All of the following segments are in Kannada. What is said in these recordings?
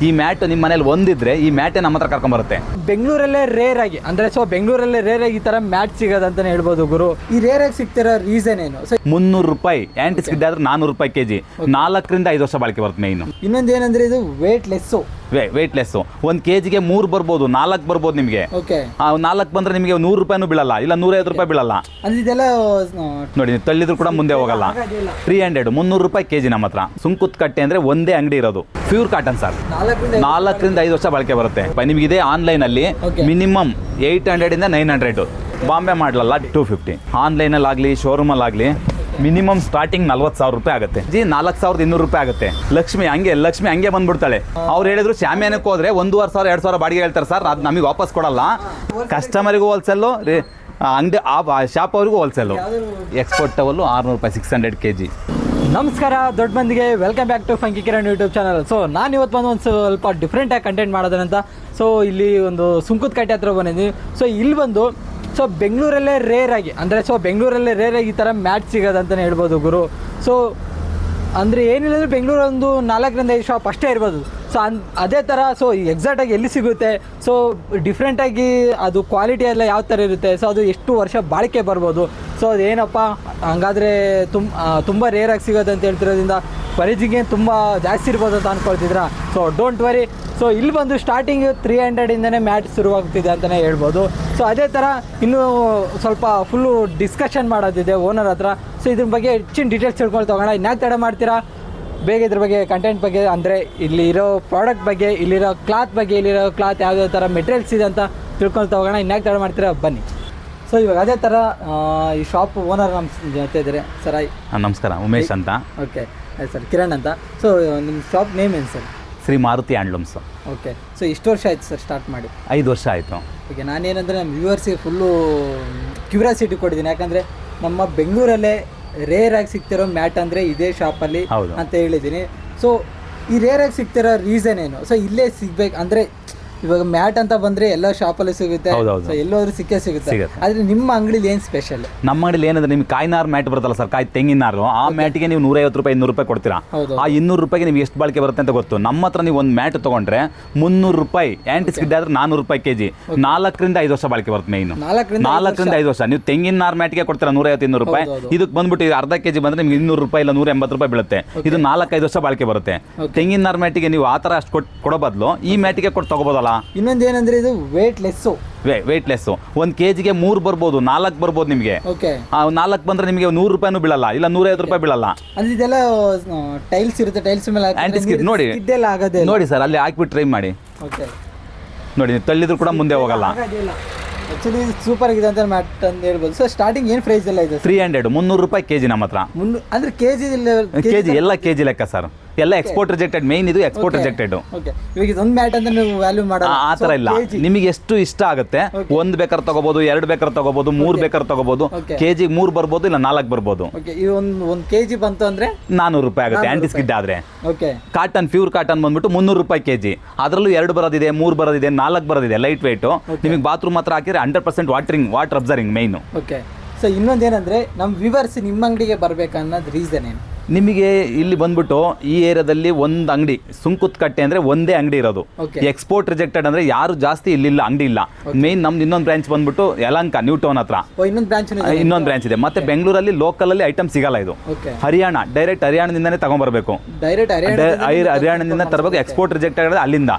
ಈ ಮ್ಯಾಟ್ ನಿಮ್ಮ ಮನೇಲಿ ಒಂದಿದ್ರೆ ಈ ಮ್ಯಾಟೇ ನಮ್ಮ ಹತ್ರ ಕರ್ಕೊಂಬರುತ್ತೆ. ಬೆಂಗಳೂರಲ್ಲೇ ರೇರ್ ಆಗಿ ಅಂದ್ರೆ ಬೆಂಗಳೂರಲ್ಲೇ ರೇರ್ ಆಗಿ ಈ ತರ ಮ್ಯಾಟ್ ಸಿಗೋದಂತಾನೆ ಹೇಳ್ಬೋದು ಗುರು. ಈ ರೇರ್ ಆಗಿ ಸಿಗ್ತಿರೋ ರೀಸನ್ ಏನು? 300 ರೂಪಾಯಿ ಆಂಟಿ ಸ್ಕಿಡ್ ಆದ್ರೆ 400 ರೂಪಾಯಿ ಕೆಜಿ, 4 ರಿಂದ 5 ವರ್ಷ ಬಾಳಿಕೆ ಬರುತ್ತೆ. ಮೇಯ್ನು ಇನ್ನೊಂದು ಏನಂದ್ರೆ ಇದು ವೇಟ್ಲೆಸ್. 1 ಕೆಜಿಗೆ 3 ಬರ್ಬೋದು, 4 ಬರ್ಬೋದು. ನಿಮಗೆ 4 ಬಂದ್ರೆ ನಿಮಗೆ 100 ರೂಪಾಯಿನೂ ಬೀಳಲ್ಲ, ಇಲ್ಲ 150 ರೂಪಾಯಿ ಬೀಳಲ್ಲ. ಇದೆಲ್ಲ ನೋಡಿ ತಳ್ಳಿದ್ರು ಕೂಡ ಮುಂದೆ ಹೋಗಲ್ಲ. 300 ರೂಪಾಯಿ ಕೆಜಿ ನಮ್ಮ ಹತ್ರ. ಸುಂಕುತ್ ಕಟ್ಟೆ ಅಂದ್ರೆ ಒಂದೇ ಅಂಗಡಿ ಇರೋದು, ಪ್ಯೂರ್ ಕಾಟನ್ ಸರ್. 4 ರಿಂದ 5 ವರ್ಷ ಬಾಳಿಕೆ ಬರುತ್ತೆ. ನಿಮಗೆ ಇದೆ ಆನ್ಲೈನ್ ಅಲ್ಲಿ ಮಿನಿಮಮ್ 800 ಇಂದ 900. ಬಾಂಬೆ ಮಾಡಲಲ್ಲ 250. ಆನ್ಲೈನಲ್ಲಿ ಆಗಲಿ ಶೋರೂಮಲ್ಲಿ ಆಗಲಿ ಮಿನಿಮಮ್ ಸ್ಟಾರ್ಟಿಂಗ್ 40,000 ರೂಪಾಯಿ ಆಗುತ್ತೆ. 4,200 ರೂಪಾಯಿ ಆಗುತ್ತೆ. ಲಕ್ಷ್ಮಿ ಹಂಗೆ ಬಂದ್ಬಿಡ್ತಾಳೆ. ಅವ್ರು ಹೇಳಿದ್ರು ಶಾಮಿಯಾನಕ್ಕೆ ಹೋದ್ರೆ 1,500 2,000 ಬಾಡಿಗೆ ಹೇಳ್ತಾರೆ ಸರ್, ಅದು ನಮಗೆ ವಾಪಸ್ ಕೊಡಲ್ಲ. ಕಸ್ಟಮರಿಗೂ ಹೋಲ್ಸೇಲು, ಅಂಗಡಿ ಶಾಪ್ ಅವ್ರಿಗೂ ಹೋಲ್ಸೇಲು. ಎಕ್ಸ್ಪೋರ್ಟ್ ಟವಲ್ಲು 600 ರೂಪಾಯಿ 600 kg. ನಮಸ್ಕಾರ ದೊಡ್ಡ ಮಂದಿಗೆ, welcome back to funky Kiran YouTube channel. So ನಾನು ಇವತ್ತು ಬಂದು ಒಂದು ಸ್ವಲ್ಪ ಡಿಫ್ರೆಂಟಾಗಿ ಕಂಟೆಂಟ್ ಮಾಡೋದಂತ. ಸೊ ಇಲ್ಲಿ ಒಂದು ಸುಂಕದ ಕಟ್ಟೆ ಹತ್ರ ಬಂದಿದ್ದೀವಿ. ಸೊ ಇಲ್ಲಿ ಬಂದು ಬೆಂಗಳೂರಲ್ಲೇ ರೇರ್ ಆಗಿ ಅಂದರೆ ಬೆಂಗಳೂರಲ್ಲೇ ರೇರ್ ಆಗಿ ಈ ಥರ ಮ್ಯಾಟ್ ಸಿಗೋದಂತಲೇ ಹೇಳ್ಬೋದು ಗುರು. ಸೊ ಅಂದರೆ ಏನಿಲ್ಲ ಅಂದರೆ ಬೆಂಗಳೂರು ಒಂದು 4 ರಿಂದ 5 ಶಾಪ್ ಅಷ್ಟೇ ಇರ್ಬೋದು. ಸೊ ಅದೇ ಥರ ಎಕ್ಸಾಕ್ಟಾಗಿ ಎಲ್ಲಿ ಸಿಗುತ್ತೆ, ಡಿಫ್ರೆಂಟಾಗಿ ಅದು ಕ್ವಾಲಿಟಿ ಎಲ್ಲ ಯಾವ ಥರ ಇರುತ್ತೆ, ಸೊ ಅದು ಎಷ್ಟು ವರ್ಷ ಬಾಳಿಕೆ ಬರ್ಬೋದು, ಸೊ ಅದೇನಪ್ಪ ಹಂಗಾದರೆ ತುಂಬ ರೇರಾಗಿ ಸಿಗೋದು ಅಂತ ಹೇಳ್ತಿರೋದ್ರಿಂದ ಪ್ರೈಜಿಗೆ ತುಂಬ ಜಾಸ್ತಿ ಇರ್ಬೋದು ಅಂತ ಅಂದ್ಕೊಳ್ತಿದ್ರಾ? So don't worry. ಸೊ ಇಲ್ಲಿ ಬಂದು ಸ್ಟಾರ್ಟಿಂಗ್ 300 ಇಂದನೇ ಮ್ಯಾಟ್ ಶುರುವಾಗ್ತಿದೆ ಅಂತಲೇ ಹೇಳ್ಬೋದು. ಸೊ ಅದೇ ಥರ ಇನ್ನೂ ಸ್ವಲ್ಪ ಫುಲ್ಲು ಡಿಸ್ಕಷನ್ ಮಾಡೋದಿದೆ ಓನರ್ ಹತ್ರ. ಸೊ ಇದ್ರ ಬಗ್ಗೆ ಹೆಚ್ಚಿನ ಡೀಟೇಲ್ಸ್ ತಿಳ್ಕೊಳ್ತಾ ಹೋಗೋಣ. ಇನ್ಯಾಕೆ ತಡ ಮಾಡ್ತೀರಾ, ಬೇಗ ಇದ್ರ ಬಗ್ಗೆ ಕಂಟೆಂಟ್ ಬಗ್ಗೆ ಅಂದರೆ ಇಲ್ಲಿರೋ ಪ್ರಾಡಕ್ಟ್ ಬಗ್ಗೆ, ಇಲ್ಲಿರೋ ಕ್ಲಾತ್ ಯಾವುದೇ ಥರ ಮೆಟೀರಿಯಲ್ಸ್ ಇದೆ ಅಂತ ತಿಳ್ಕೊಳ್ತಾ ಹೋಗೋಣ. ಇನ್ಯಾಕೆ ತಡ ಮಾಡ್ತೀರಾ, ಬನ್ನಿ. ಸೊ ಇವಾಗ ಅದೇ ಥರ ಈ ಶಾಪ್ ಓನರ್ ನಮ್ಮ ಜೊತೆ ಇದ್ದಾರೆ. ಸರ್ ನಮಸ್ಕಾರ, ಉಮೇಶ್ ಅಂತ. ಓಕೆ ಸರ್, ಕಿರಣ್ ಅಂತ. ಸೊ ನಿಮ್ಮ ಶಾಪ್ ನೇಮ್ ಏನು sir? Shri Maruti handlooms. Okay. So ಇಷ್ಟು ವರ್ಷ ಆಯಿತು ಸರ್ ಸ್ಟಾರ್ಟ್ ಮಾಡಿ? 5 ವರ್ಷ ಆಯಿತು. ಓಕೆ. ನಾನೇನಂದರೆ ನಮ್ಮ ವ್ಯೂವರ್ಸಿಗೆ ಫುಲ್ಲು ಕ್ಯೂರಿಯಾಸಿಟಿ ಕೊಟ್ಟಿದ್ದೀನಿ. ಯಾಕಂದರೆ ನಮ್ಮ ಬೆಂಗಳೂರಲ್ಲೇ ರೇರ್ ಆಗಿ ಸಿಗ್ತಿರೋ ಮ್ಯಾಟ್ ಅಂದರೆ ಇದೇ ಶಾಪಲ್ಲಿ ಅಂತ ಹೇಳಿದ್ದೀನಿ. ಸೊ ಈ ರೇರ್ ಆಗಿ ಸಿಗ್ತಿರೋ ರೀಸನ್ ಏನು? ಸೊ ಇಲ್ಲೇ ಸಿಗ್ಬೇಕು ಅಂದರೆ ಇವಾಗ ಮ್ಯಾಟ್ ಅಂತ ಬಂದರೆ ಎಲ್ಲ ಶಾಪಲ್ಲಿ ಸಿಗುತ್ತೆ, ಎಲ್ಲೋದ್ರೂ ಸಿಗುತ್ತೆ. ಆದರೆ ನಿಮ್ಮ ಅಂಗಡಿಲಿ ಏನು ಸ್ಪೆಷಲ್? ನಮ್ಮ ಅಂಗಡಿಲಿ ಏನಂದ್ರೆ ನಿಮ್ಗೆ ಕಾಯಿನಾರು ಮ್ಯಾಟ್ ಬರುತ್ತಲ್ಲ ಸರ್, ತೆಂಗಿನಾರು, ಆ ಮ್ಯಾಟಿಗೆ ನೀವು 150 ರೂಪಾಯಿ 200 ರೂಪಾಯಿ ಕೊಡ್ತೀರಾ. ಆ 200 ರೂಪಾಯಿಗೆ ನಿಮ್ಗೆ ಎಷ್ಟು ಬಾಳಿಕೆ ಬರುತ್ತೆ ಅಂತ ಗೊತ್ತು. ನಮ್ಮ ಹತ್ರ ನೀವು ಒಂದು ಮ್ಯಾಟ್ ತೊಗೊಂಡ್ರೆ 300 ರೂಪಾಯಿ ಆಂಟಿ ಸ್ಕಿಡ್ ಆದ್ರೆ 400 ರೂಪಾಯಿ ಕೆಜಿ, 4 ರಿಂದ 5 ವರ್ಷ ಬಾಳಿಕೆ ಬರುತ್ತೆ. ಮೇಯ್ನು 4 ರಿಂದ 5 ವರ್ಷ. ನೀವು ತೆಂಗಿನಾರು ಮ್ಯಾಟಿಗೆ ಕೊಡ್ತೀರಾ 150-200 ರೂಪಾಯಿ. ಇದಕ್ಕೆ ಬಂದ್ಬಿಟ್ಟು ಅರ್ಧ ಕೆಜಿ ಬಂದ್ರೆ ನಿಮ್ಗೆ 200 ರೂಪಾಯಿ ಇಲ್ಲ 180 ರೂಪಾಯಿ ಬೀಳುತ್ತೆ. ಇದು 4-5 ವರ್ಷ ಬಾಳಿಕೆ ಬರುತ್ತೆ. ತೆಂಗಿನಾರು ಮ್ಯಾಟಿಗೆ ನೀವು ಆ ಥರ ಅಷ್ಟು ಕೊಡೋ ಬದಲು ಈ ಮ್ಯಾಟಿಗೆ ಕೊಟ್ಟು ತಗೋಬೋದಲ್ಲ. ಇನ್ನೊಂದು ಏನಂದ್ರೆ ಇದು ವೇಟ್ಲೆಸ್. 1 ಕೆಜಿಗೆ 3 ಬರ್ಬೋದು, 4 ಬರ್ಬೋದು. ನಿಮಗೆ 4 ಬಂದ್ರೆ ನಿಮಗೆ 100 ರೂಪಾಯಿನೂ ಬೀಳಲ್ಲ, ಇಲ್ಲ 150 ರೂಪಾಯಿ ಬೀಳಲ್ಲ. ಅಂದ್ರೆ ಇದೆಲ್ಲ ಟೈಲ್ಸ್ ಇರುತ್ತೆ, ಟೈಲ್ಸ್ ಮೇಲೆ ನೋಡಿ ನೋಡಿ ಸರ್, ಅಲ್ಲಿ ಹಾಕ್ಬಿಟ್ಟು ಟ್ರೈ ಮಾಡಿ. ನೋಡಿ ತಳ್ಳಿದ್ರು ಕೂಡ ಮುಂದೆ ಹೋಗಲ್ಲ. ಆಕ್ಚುಲಿ ಸೂಪರ್ ಆಗಿದೆ ಅಂತ ಮ್ಯಾಟ್ ಅಂತ ಹೇಳ್ಬೋದು. ಸೊ ಸ್ಟಾರ್ಟಿಂಗ್ ಏನು ಪ್ರೈಸ್ ಎಲ್ಲ ಇದೆ? 300 ರೂಪಾಯಿ ಕೆಜಿ ನಮ್ಮ ಹತ್ರ. ಅಂದ್ರೆ ಕೆಜಿ ಎಲ್ಲ ಕೆಜಿ ಲೆಕ್ಕ ಸರ್. ಎಲ್ಲ ಎಕ್ಸ್ಪೋರ್ಟ್ ರಿಜೆಕ್ಟೆಡ್. ಮೇನ್ ಇದು ಎಕ್ಸ್ಪೋರ್ಟ್ ರಿಜೆಕ್ಟೆಡ್. ಇವಾಗ ಇದೊಂದು ಮ್ಯಾಟ್ ಅಂತ ನೀವು ವ್ಯಾಲ್ಯೂ ಮಾಡಲ್ಲ, ಆ ಥರ ಇಲ್ಲ. ನಿಮಗೆ ಎಷ್ಟು ಇಷ್ಟ ಆಗುತ್ತೆ, 1 ಬೇಕಾದ್ರೆ ತಗೋಬಹುದು, 2 ಬೇಕಾದ್ರೆ ತಗೋಬಹುದು, 3 ಬೇಕಾದ್ರೆ ತಗೋಬಹುದು. ಕೆಜಿ 3 ಬರ್ಬೋದು, ಇಲ್ಲ 4 ಬರ್ಬೋದು. ಒಂದು ಕೆಜಿ ಬಂತು ಅಂದ್ರೆ 400 ರೂಪಾಯಿ ಆಗುತ್ತೆ. ಆಂಟಿ ಸ್ಕಿಡ್ ಆದ್ರೆ ಕಾಟನ್, ಪ್ಯೂರ್ ಕಾಟನ್ ಬಂದ್ಬಿಟ್ಟು 300 ರೂಪಾಯಿ ಕೆಜಿ. ಅದರಲ್ಲೂ 2 ಬರೋದಿದೆ, 3 ಬರೋದಿದೆ, 4 ಬರೋದಿದೆ. Light weight. ನಿಮಗೆ ಬಾತ್ರೂಮ್ ಹತ್ರ ಹಾಕಿದ್ರೆ 100% water absorbing main. Okay. So ಇನ್ನೊಂದೇನಂದ್ರೆ ನಮ್ಮ ವ್ಯೂವರ್ಸ್ ನಿಮ್ಮ ಅಂಗಡಿಗೆ ಬರ್ಬೇಕನ್ನೋದು ರೀಸನ್ ಏನು? ನಿಮಗೆ ಇಲ್ಲಿ ಬಂದ್ಬಿಟ್ಟು ಈ ಏರಿಯಾದಲ್ಲಿ ಒಂದು ಅಂಗಡಿ, ಸುಂಕುತ್ ಕಟ್ಟೆ ಅಂದ್ರೆ ಒಂದೇ ಅಂಗಡಿ ಇರೋದು. ಎಕ್ಸ್ಪೋರ್ಟ್ ರಿಜೆಕ್ಟೆಡ್ ಅಂದ್ರೆ ಯಾರು ಜಾಸ್ತಿ ಇಲ್ಲಿಲ್ಲ, ಅಂಗಡಿ ಇಲ್ಲ. ಮೇನ್ ನಮ್ದು ಇನ್ನೊಂದು ಬ್ರಾಂಚ್ ಬಂದ್ಬಿಟ್ಟು ಯಲಹಂಕ, ನ್ಯೂ ಟೌನ್ ಹತ್ರ ಇನ್ನೊಂದು ಬ್ರಾಂಚ್ ಇದೆ. ಮತ್ತೆ ಬೆಂಗಳೂರಲ್ಲಿ ಲೋಕಲ್ ಅಲ್ಲಿ ಐಟಮ್ ಸಿಗಲ್ಲ. ಇದು ಹರಿಯಾಣ, ಡೈರೆಕ್ಟ್ ಹರಿಯಾಣದಿಂದಾನೇ ತಗೊಂಡ್ಬರ್ಬೇಕು. ಹರಿಯಾಣದಿಂದ ತರಬೇಕು. ಎಕ್ಸ್ಪೋರ್ಟ್ ರಿಜೆಕ್ಟೆಡ್ ಅಲ್ಲಿಂದ.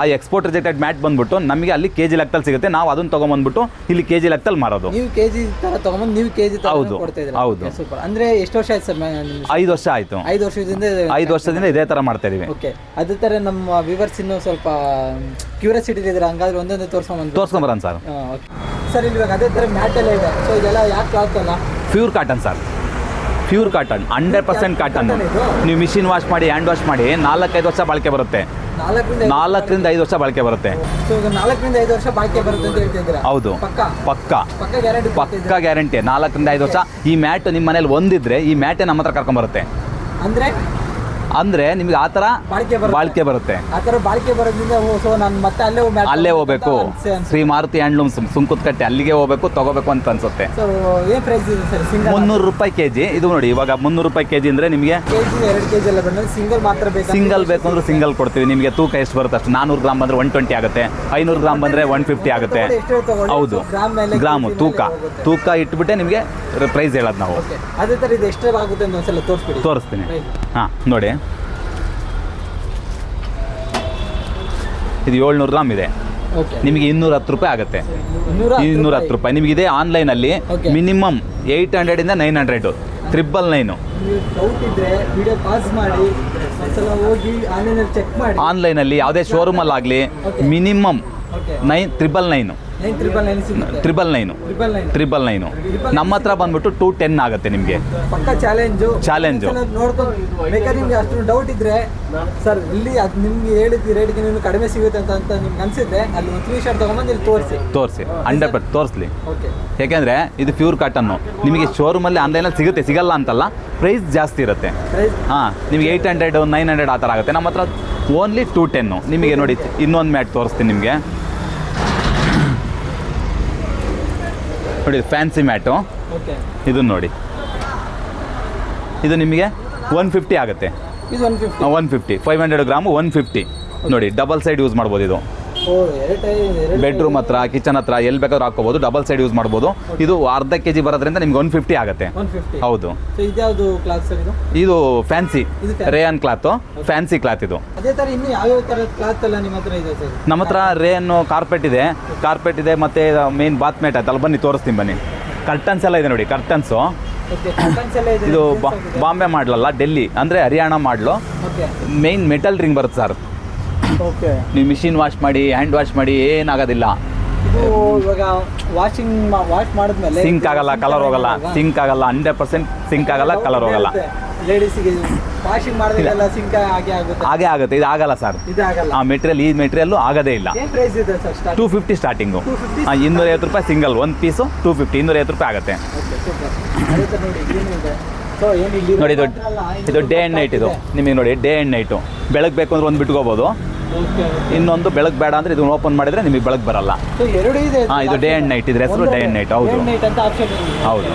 ಆ ಎಕ್ಸ್ಪೋರ್ಟ್ ರಿಜೆಕ್ಟೆಡ್ ಮ್ಯಾಟ್ ಬಂದ್ಬಿಟ್ಟು ನಮಗೆ ಅಲ್ಲಿ ಕೆಜಿ ಲೆಕ್ಕದಲ್ಲಿ ಸಿಗುತ್ತೆ. ನಾವು ಅದನ್ನ ತಗೊಂಡ್ಬಂದ್ಬಿಟ್ಟು ಇಲ್ಲಿ ಕೆಜಿ ಲೆಕ್ಕದಲ್ಲಿ ಮಾರೋದು. ನೀವು ಕೆಜಿ ತರ ತಗೊಂಡ್ಬಂದು ನೀವು ಕೆಜಿ ಹೌದು. ಅಂದ್ರೆ ಎಷ್ಟು ವರ್ಷ ಆಯ್ತು ಸರ್? 5 ವರ್ಷ ಆಯ್ತು. 5 ವರ್ಷದಿಂದ ಇದೇ ತರ ಮಾಡ್ತಾ ಇದೀವಿ. ಓಕೆ. ಅದೇ ತರ ನಮ್ಮ ವ್ಯೂವರ್ಸ್ ಇನ್ನೂ ಸ್ವಲ್ಪ ಕ್ಯೂರಿಯಾಸಿಟಿ ಇದ್ರೆ ಹಂಗಾದ್ರೆ ಒಂದೊಂದೇ ತೋರ್ಸ್ಕೊಂಬರೋಣ ಸರ್. ಸರ್ ಇಲ್ಲಿ ಇವಾಗ ಅದೇ ತರ ಮ್ಯಾಟ್ ಎಲ್ಲ ಇದೆ. ಸೊ ಇದೆಲ್ಲ ಯಾಕೆ ಕ್ಲಾತ್ ಅಲ್ಲ? Pure cotton sir, pure cotton, 100% cotton. ನೀವು ಮಿಷಿನ್ ವಾಶ್ ಮಾಡಿ, ಹ್ಯಾಂಡ್ ವಾಶ್ ಮಾಡಿ 4-5 ವರ್ಷ ಬಾಳಿಕೆ ಬರುತ್ತೆ. 4 ರಿಂದ 5 ವರ್ಷ ಬಾಳಿಕೆ ಬರುತ್ತೆ. 4 ರಿಂದ 5 ವರ್ಷ ಬಾಳಿಕೆ ಬರುತ್ತೆ ಅಂತ ಹೇಳ್ತಿದ್ದೀರಾ? ಹೌದು, ಪಕ್ಕಾ ಗ್ಯಾರಂಟಿ. 4 ರಿಂದ 5 ವರ್ಷ. ಈ ಮ್ಯಾಟ್ ನಿಮ್ಮ ಮನೇಲಿ ಒಂದಿದ್ರೆ ಈ ಮ್ಯಾಟೇ ನಮ್ಮ ಹತ್ರ ಕರ್ಕೊಂಬರುತ್ತೆ. ಅಂದ್ರೆ ಅಂದರೆ ನಿಮಗೆ ಆ ಥರ ಬಾಳಿಕೆ ಬರುತ್ತೆ. ಆ ಥರ ಬಾಳಿಕೆ ಬರೋದ್ರಿಂದ ಸೊ ನಾನು ಮತ್ತೆ ಅಲ್ಲೇ ಹೋಗ್ಬೇಕು, ಶ್ರೀ ಮಾರುತಿ ಹ್ಯಾಂಡ್ಲೂಮ್ಸ್ ಸುಂಕುತ್ಕಟ್ಟೆ ಅಲ್ಲಿಗೆ ಹೋಗ್ಬೇಕು ತಗೋಬೇಕು ಅಂತ ಅನ್ಸುತ್ತೆ. ಸೊ ಏನು ಪ್ರೈಸ್ ಇದೆ ಸರ್ ಸಿಂಗಲ್? 300 ರೂಪಾಯಿ ಕೆಜಿ. ಇದು ನೋಡಿ ಇವಾಗ 300 ರೂಪಾಯಿ ಕೆಜಿ ಅಂದರೆ ನಿಮಗೆ ಕೆಜಿ 2 ಕೆಜಿ ಎಲ್ಲ ಬಂದರೆ ಸಿಂಗಲ್ ಮಾತ್ರ ಬೇಕು. ಸಿಂಗಲ್ ಬೇಕು ಅಂದ್ರೆ ಸಿಂಗಲ್ ಕೊಡ್ತೀವಿ. ನಿಮಗೆ ತೂಕ ಎಷ್ಟು ಬರುತ್ತೆ ಅಷ್ಟು. 400 ಗ್ರಾಮ್ ಬಂದರೆ 120 ಆಗುತ್ತೆ, 500 ಗ್ರಾಮ್ ಬಂದರೆ 150 ಆಗುತ್ತೆ. ಹೌದು, ಗ್ರಾಮು ತೂಕ ಇಟ್ಬಿಟ್ಟೆ ನಿಮಗೆ ಪ್ರೈಸ್ ಹೇಳೋದು ನಾವು. ಅದೇ ಥರ ಇದು ಎಕ್ಸ್ಟ್ರಾ ಆಗುತ್ತೆ ಅಂತ ಒಂದ್ಸಲ ತೋರಿಸ್ತೀನಿ. ಹಾಂ ನೋಡಿ, ಇದು 700 ಗ್ರಾಮ್ ಇದೆ, ನಿಮಗೆ 210 ರೂಪಾಯಿ ಆಗುತ್ತೆ. 210 ರೂಪಾಯಿ ನಿಮಗೆ ಇದೆ. ಆನ್ಲೈನಲ್ಲಿ ಮಿನಿಮಮ್ 800 ಇಂದ 900, 999. ಡೌಟ್ ಇದ್ರೆ ವಿಡಿಯೋ ಪಾಸ್ ಮಾಡಿ ಒಂದ್ಸಲ ಹೋಗಿ ಆನ್ಲೈನಲ್ಲಿ ಚೆಕ್ ಮಾಡಿ. ಆನ್ಲೈನಲ್ಲಿ ಯಾವುದೇ ಶೋರೂಮಲ್ಲಾಗಲಿ ಮಿನಿಮಮ್ 999 ನಮ್ಮ ಹತ್ರ ಬಂದ್ಬಿಟ್ಟು 210 ಆಗುತ್ತೆ ನಿಮಗೆ. ಪಕ್ಕ ಚಾಲೆಂಜು ನೋಡ್ಕೊಂಡು ಬೇಕಾದ್ರೆ ನಿಮ್ಗೆ ಅಷ್ಟು ಡೌಟ್ ಇದ್ರೆ ಸರ್ ಇಲ್ಲಿ ಅದು ನಿಮ್ಗೆ ಹೇಳಿದ ರೇಟ್ಗೆ ನಿಮ್ಗೆ ಕಡಿಮೆ ಸಿಗುತ್ತೆ ಅಂತ ನಿಮ್ಗೆ ಅನ್ಸಿದ್ರೆ ಅಲ್ಲಿ ಒಂದು 3 ಶರ್ಟ್ ತೊಗೊಂಬಂದು ಇಲ್ಲಿ ತೋರಿಸಿ 100% ತೋರಿಸ್ಲಿ. ಯಾಕೆಂದರೆ ಇದು ಪ್ಯೂರ್ ಕಾಟನ್ನು. ನಿಮಗೆ ಶೋರೂಮಲ್ಲಿ ಆನ್ಲೈನಲ್ಲಿ ಸಿಗಲ್ಲ ಅಂತಲ್ಲ, ಪ್ರೈಸ್ ಜಾಸ್ತಿ ಇರುತ್ತೆ. ಹಾಂ, ನಿಮಗೆ 800 900 ಆ ಥರ ಆಗುತ್ತೆ. ನಮ್ಮ ಹತ್ರ ಓನ್ಲಿ 210. ನಿಮಗೆ ನೋಡಿ ಇನ್ನೊಂದು ಮ್ಯಾಟ್ ತೋರಿಸ್ತೀನಿ ನಿಮಗೆ. ನೋಡಿ ಫ್ಯಾನ್ಸಿ ಮ್ಯಾಟು, ಇದು ನೋಡಿ, ಇದು ನಿಮಗೆ 150 ಆಗುತ್ತೆ. 150 500 ಗ್ರಾಮು 150. ನೋಡಿ ಡಬಲ್ ಸೈಡ್ ಯೂಸ್ ಮಾಡ್ಬೋದು. ಇದು ಬೆಡ್ರೂಮ್ ಹತ್ರ ಕಿಚನ್ ಹತ್ರ ಎಲ್ಲಿ ಬೇಕಾದ್ರೂ ಹಾಕೋಬಹುದು. ಡಬಲ್ ಸೈಡ್ ಯೂಸ್ ಮಾಡ್ಬೋದು. ಇದು ಅರ್ಧ ಕೆಜಿ ಬರೋದ್ರಿಂದ ನಿಮ್ಗೆ 150 ಆಗುತ್ತೆ. ಹೌದು, ಇದು fancy rayon cloth, fancy cloth ಇದು. ನಮ್ಮ ಹತ್ರ ರೇಯನ್ ಕಾರ್ಪೆಟ್ ಇದೆ ಮತ್ತೆ ಮೇನ್ ಬಾತ್ ಮೇಟ್ ಆಯ್ತಲ್ಲ, ಬನ್ನಿ ತೋರಿಸ್ತೀನಿ ಬನ್ನಿ. ಕರ್ಟನ್ಸ್ ಎಲ್ಲ ಇದೆ ನೋಡಿ, ಕರ್ಟನ್ಸು. ಇದು ಬಾಂಬೆ ಮಾಡಲಲ್ಲ, ಡೆಲ್ಲಿ ಅಂದರೆ ಹರಿಯಾಣ ಮಾಡಲು. ಮೇನ್ ಮೆಟಲ್ ರಿಂಗ್ ಬರುತ್ತೆ ಸರ್. ನೀವು ಮಿಷಿನ್ ವಾಶ್ ಮಾಡಿ, ಹ್ಯಾಂಡ್ ವಾಶ್ ಮಾಡಿ, ಏನಾಗೋದಿಲ್ಲ. ವಾಶ್ ಮಾಡಿದ್ಮೇಲೆ ಸಿಂಕ್ ಆಗಲ್ಲ, ಕಲರ್ ಹೋಗಲ್ಲ. 100% ಸಿಂಕ್ ಆಗಲ್ಲ, ಕಲರ್ ಹೋಗಲ್ಲ. ಲೇಡೀಸಿಗೆ ವಾಷಿಂಗ್ ಮಾಡಿದ್ರೆ ಸಿಂಕ್ ಹಾಗೆ ಆಗುತ್ತೆ. ಇದು ಆಗಲ್ಲ ಸರ್. ಆ ಮೆಟೀರಿಯಲ್, ಈ ಮೆಟೀರಿಯಲ್ ಆಗೋದೇ ಇಲ್ಲ. 250 ಸ್ಟಾರ್ಟಿಂಗು. 250 ರೂಪಾಯಿ ಸಿಂಗಲ್ ಒಂದು ಪೀಸು. 250 250 ರೂಪಾಯಿ ಆಗುತ್ತೆ. ನೋಡಿ ಇದು ಡೇ ಆ್ಯಂಡ್ ನೈಟ್. ಇದು ನಿಮಗೆ ನೋಡಿ ಡೇ ಆ್ಯಂಡ್ ನೈಟು. ಬೆಳಗ್ಗೆ ಬೇಕು ಅಂದ್ರೆ ಒಂದು ಬಿಟ್ಕೋಬೋದು, ಇನ್ನೊಂದು ಬೆಳಗ್ಗೆ ಬೇಡ ಅಂದರೆ ಇದನ್ನು ಓಪನ್ ಮಾಡಿದರೆ ನಿಮಗೆ ಬೆಳಗ್ಗೆ ಬರಲ್ಲ. ಹಾಂ, ಇದು ಡೇ ಆ್ಯಂಡ್ ನೈಟ್. ಇದ್ರ ಹೆಸರು ಡೇ ಆ್ಯಂಡ್ ನೈಟ್. ಹೌದು ಹೌದು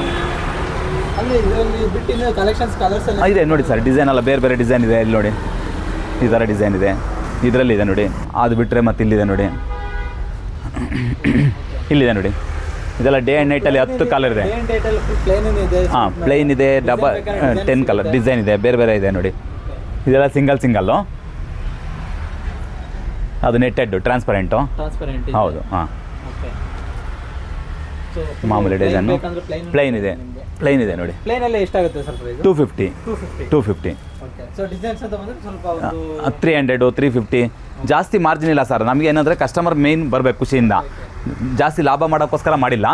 ಇದೆ. ನೋಡಿ ಸರ್, ಡಿಸೈನ್ ಎಲ್ಲ ಬೇರೆ ಬೇರೆ ಡಿಸೈನ್ ಇದೆ. ಇಲ್ಲಿ ನೋಡಿ ಈ ಥರ ಡಿಸೈನ್ ಇದೆ, ಇದರಲ್ಲಿದೆ ನೋಡಿ. ಅದು ಬಿಟ್ಟರೆ ಮತ್ತೆ ಇಲ್ಲಿದೆ ನೋಡಿ, ಇಲ್ಲಿದೆ ನೋಡಿ. ಇದೆಲ್ಲ ಡೇ ಆ್ಯಂಡ್ ನೈಟಲ್ಲಿ 10 ಕಲರ್ ಇದೆ. ಹಾಂ, ಪ್ಲೇನ್ ಇದೆ, 10 ಕಲರ್ ಡಿಸೈನ್ ಇದೆ, ಬೇರೆ ಬೇರೆ ಇದೆ ನೋಡಿ. ಇದೆಲ್ಲ ಸಿಂಗಲ್ಲು. ಅದು ನೆಟ್ಟೆಡ್ ಟ್ರಾನ್ಸ್ಪರೆಂಟು. ಹೌದು. ಹಾಂ, ಮಾಮೂಲಿ ಡಿಸೈನು. ಪ್ಲೇನ್ ಇದೆ ನೋಡಿ. 250 300 350. ಜಾಸ್ತಿ ಮಾರ್ಜಿನ್ ಇಲ್ಲ ಸರ್. ನಮಗೆ ಏನಂದರೆ ಕಸ್ಟಮರ್ ಮೇನ್ ಬರಬೇಕು ಖುಷಿಯಿಂದ. ಜಾಸ್ತಿ ಲಾಭ ಮಾಡೋಕ್ಕೋಸ್ಕರ ಮಾಡಿಲ್ಲ.